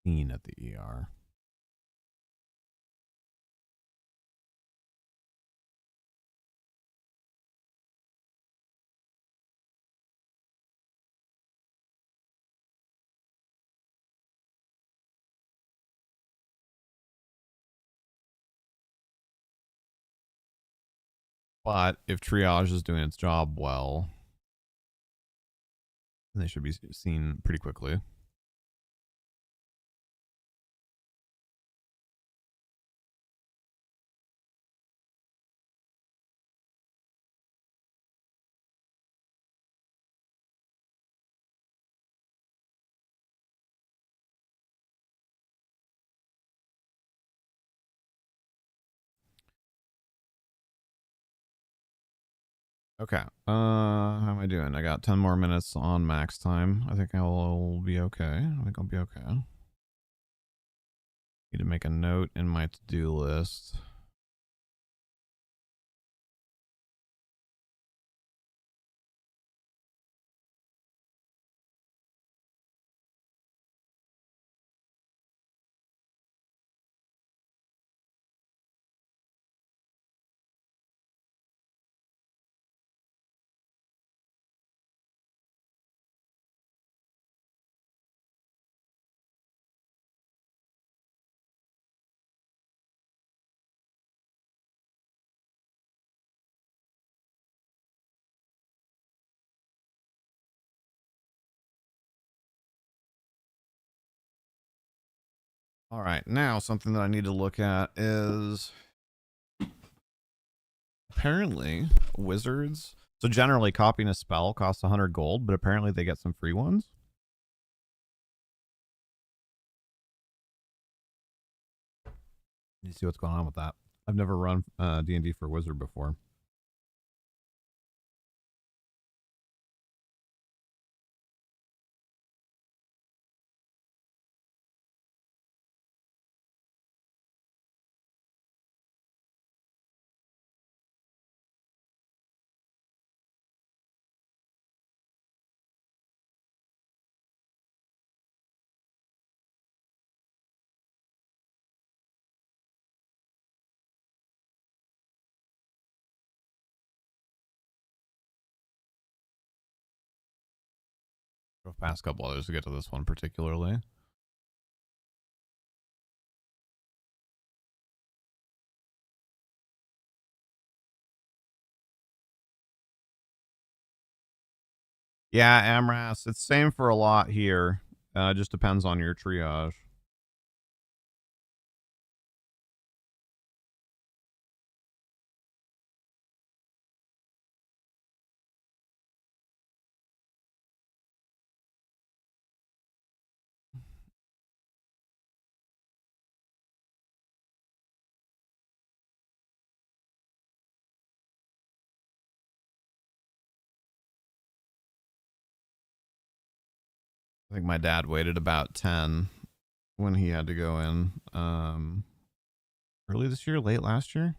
seen at the ER. But if triage is doing its job well, they should be seen pretty quickly. Okay. How am I doing? I got 10 more minutes on max time. I think I'll be okay. I think I'll be okay. Need to make a note in my to-do list. All right. Now, something that I need to look at is apparently wizards. So generally, copying a spell costs 100 gold, but apparently they get some free ones. You see what's going on with that. I've never run D&D for wizard before. Go past a couple others to get to this one particularly. Yeah, Amras. It's same for a lot here. Just depends on your triage. I think my dad waited about 10 when he had to go in. Early this year, late last year.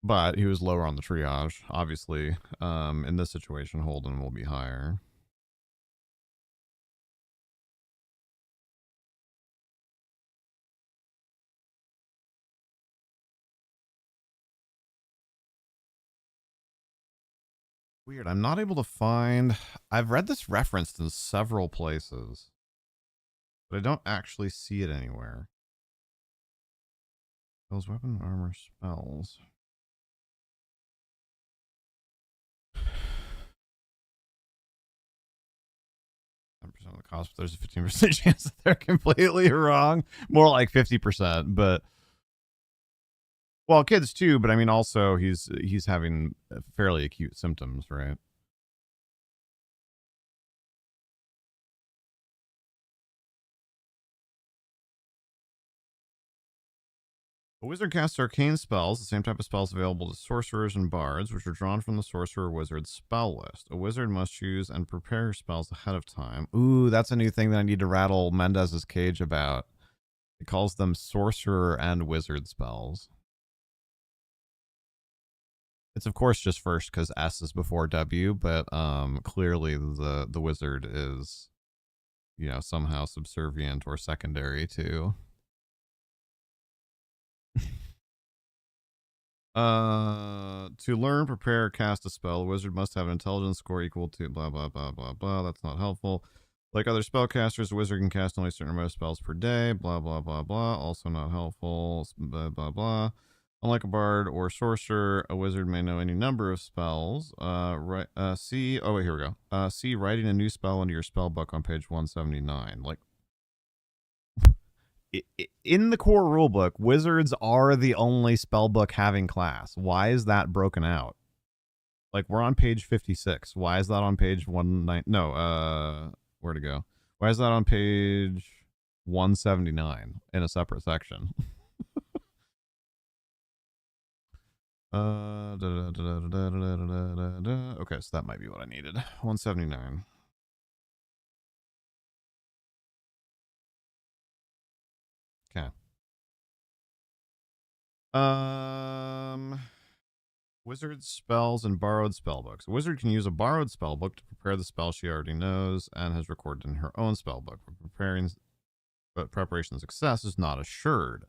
But he was lower on the triage. Obviously, in this situation, Holden will be higher. Weird. I'm not able to find. I've read this referenced in several places, but I don't actually see it anywhere. Those weapon armor spells. cost, but there's a 15% chance that they're completely wrong. More like 50%, but well, kids too. But I mean, also he's having fairly acute symptoms, right? A wizard casts arcane spells, the same type of spells available to sorcerers and bards, which are drawn from the sorcerer wizard's spell list. A wizard must choose and prepare spells ahead of time. Ooh, that's a new thing that I need to rattle Mendez's cage about. It calls them sorcerer and wizard spells. It's of course just first because S is before W, but clearly the wizard is, you know, somehow subservient or secondary to. To learn, prepare, cast a spell, a wizard must have an intelligence score equal to blah blah blah blah blah. That's not helpful. Like other spellcasters, a wizard can cast only a certain amount of spells per day. Blah blah blah blah. Also not helpful. Blah blah blah. Unlike a bard or sorcerer, a wizard may know any number of spells. Right. See. Oh wait, here we go. See writing a new spell into your spell book on page 179. Like. In the core rulebook, wizards are the only spellbook having class. Why is that broken out? Like, we're on page 56. Why is that on page 19? No, where to go? Why is that on page 179 in a separate section? Okay, so that might be what I needed. 179. Okay. Wizard spells and borrowed spellbooks. A wizard can use a borrowed spellbook to prepare the spell she already knows and has recorded in her own spellbook. But preparation success is not assured.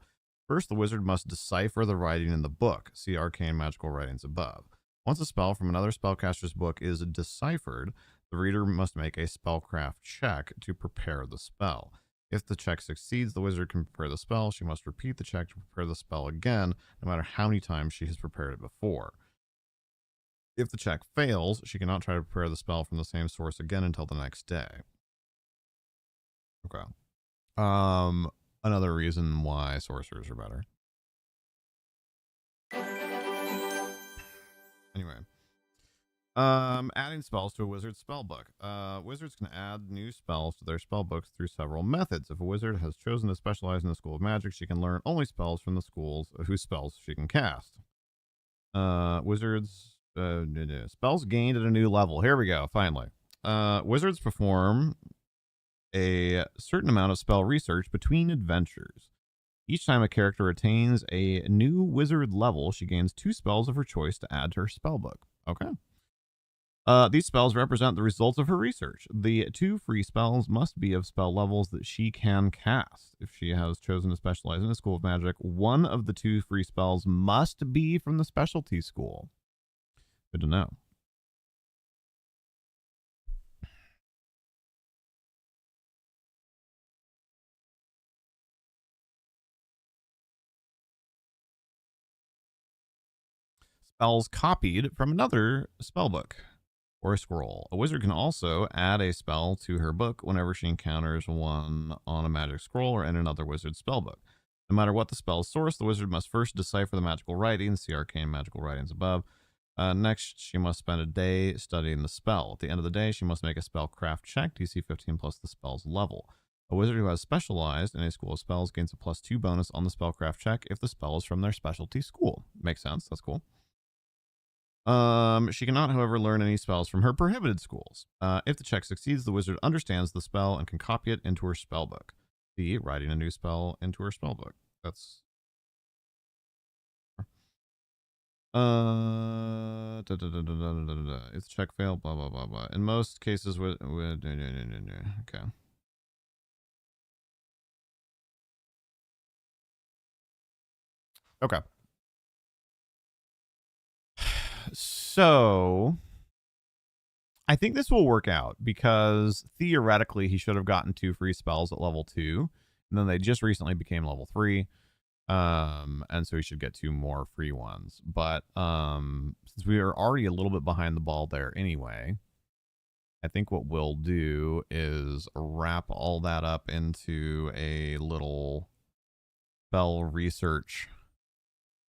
First, the wizard must decipher the writing in the book. See arcane magical writings above. Once a spell from another spellcaster's book is deciphered, the reader must make a spellcraft check to prepare the spell. If the check succeeds, the wizard can prepare the spell. She must repeat the check to prepare the spell again, no matter how many times she has prepared it before. If the check fails, she cannot try to prepare the spell from the same source again until the next day. Okay. Another reason why sorcerers are better. Anyway. Adding spells to a wizard's spellbook. Wizards can add new spells to their spellbooks through several methods. If a wizard has chosen to specialize in the school of magic, she can learn only spells from the schools whose spells she can cast. Wizards spells gained at a new level. Here we go. Finally, wizards perform a certain amount of spell research between adventures. Each time a character attains a new wizard level, she gains 2 spells of her choice to add to her spellbook. Okay. These spells represent the results of her research. The 2 free spells must be of spell levels that she can cast. If she has chosen to specialize in a school of magic, one of the 2 free spells must be from the specialty school. Good to know. Spells copied from another spellbook or a scroll. A wizard can also add a spell to her book whenever she encounters one on a magic scroll or in another wizard's spellbook. No matter what the spell's source, the wizard must first decipher the magical writings, see arcane magical writings above. Next, she must spend a day studying the spell. At the end of the day, she must make a spellcraft check, DC 15 plus the spell's level. A wizard who has specialized in a school of spells gains a +2 bonus on the spellcraft check if the spell is from their specialty school. Makes sense. That's cool. She cannot, however, learn any spells from her prohibited schools. If the check succeeds, the wizard understands the spell and can copy it into her spellbook. B, writing a new spell into her spellbook. That's if the check failed, blah blah blah blah. In most cases, okay. Okay. So I think this will work out because theoretically he should have gotten 2 free spells at level 2, and then they just recently became level 3. And so he should get 2 more free ones. But since we are already a little bit behind the ball there anyway, I think what we'll do is wrap all that up into a little spell research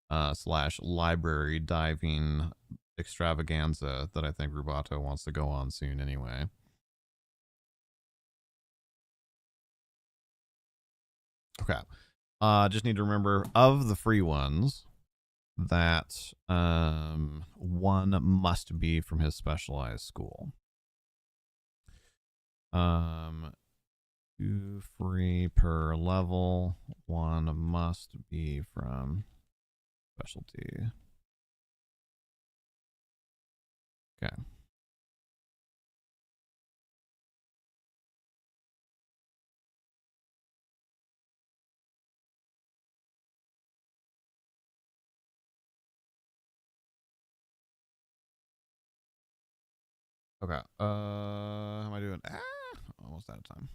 / library diving extravaganza that I think Rubato wants to go on soon anyway. Okay. Just need to remember, of the free ones, that one must be from his specialized school. 2 free per level. 1 must be from specialty. Okay. Okay. How am I doing? Almost out of time.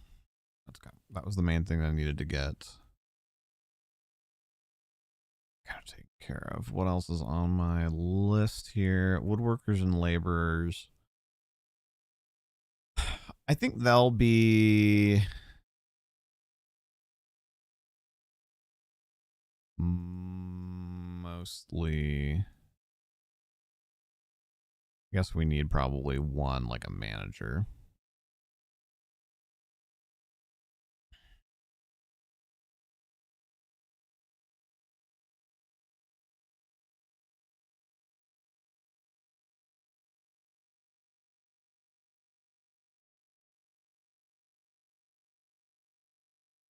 That's okay. That was the main thing that I needed to get. Gotta take care of. What else is on my list here? Woodworkers and laborers. I think they'll be mostly. I guess we need probably one, like a manager.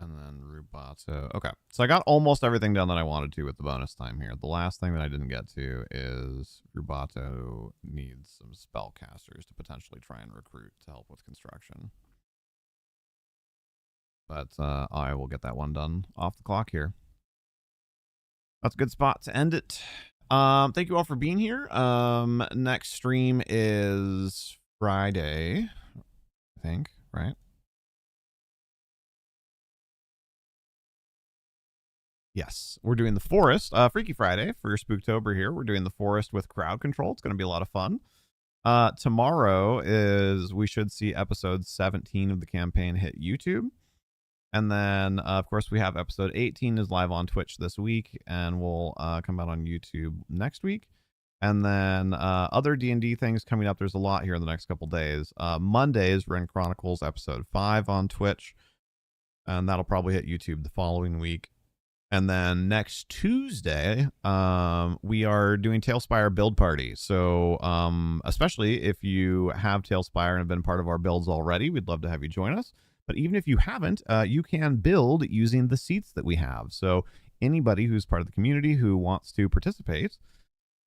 And then Rubato. Okay. So I got almost everything done that I wanted to with the bonus time here. The last thing that I didn't get to is Rubato needs some spellcasters to potentially try and recruit to help with construction. But I will get that one done off the clock here. That's a good spot to end it. Thank you all for being here. Next stream is Friday, I think, right? Yes, we're doing the Forest, Freaky Friday for Spooktober here. We're doing the Forest with crowd control. It's going to be a lot of fun. Tomorrow we should see episode 17 of the campaign hit YouTube. And then, of course, we have episode 18 is live on Twitch this week and will come out on YouTube next week. And then other D&D things coming up. There's a lot here in the next couple days. Monday is Ren Chronicles episode 5 on Twitch. And that'll probably hit YouTube the following week. And then next Tuesday, we are doing Tailspire build party. So especially if you have Tailspire and have been part of our builds already, we'd love to have you join us. But even if you haven't, you can build using the seats that we have. So anybody who's part of the community who wants to participate,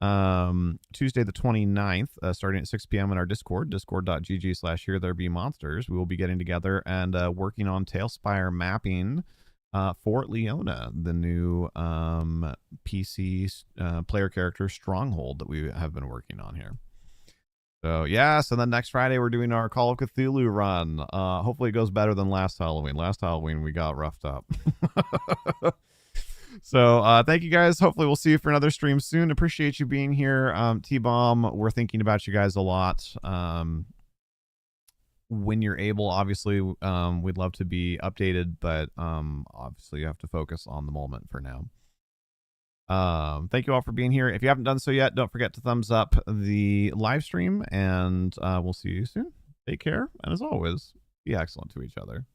Tuesday the 29th, starting at 6 p.m. in our Discord, discord.gg/HereThereBeMonsters, we will be getting together and working on Tailspire mapping for Leona, the new PC player character stronghold that we have been working on here. So yeah, so then next Friday we're doing our Call of Cthulhu run. Hopefully it goes better than last Halloween. Last Halloween we got roughed up. So thank you guys. Hopefully we'll see you for another stream soon. Appreciate you being here. T-Bomb, we're thinking about you guys a lot. When you're able, obviously, we'd love to be updated, but obviously you have to focus on the moment for now. Thank you all for being here. If you haven't done so yet, don't forget to thumbs up the live stream, and we'll see you soon. Take care, and as always, be excellent to each other.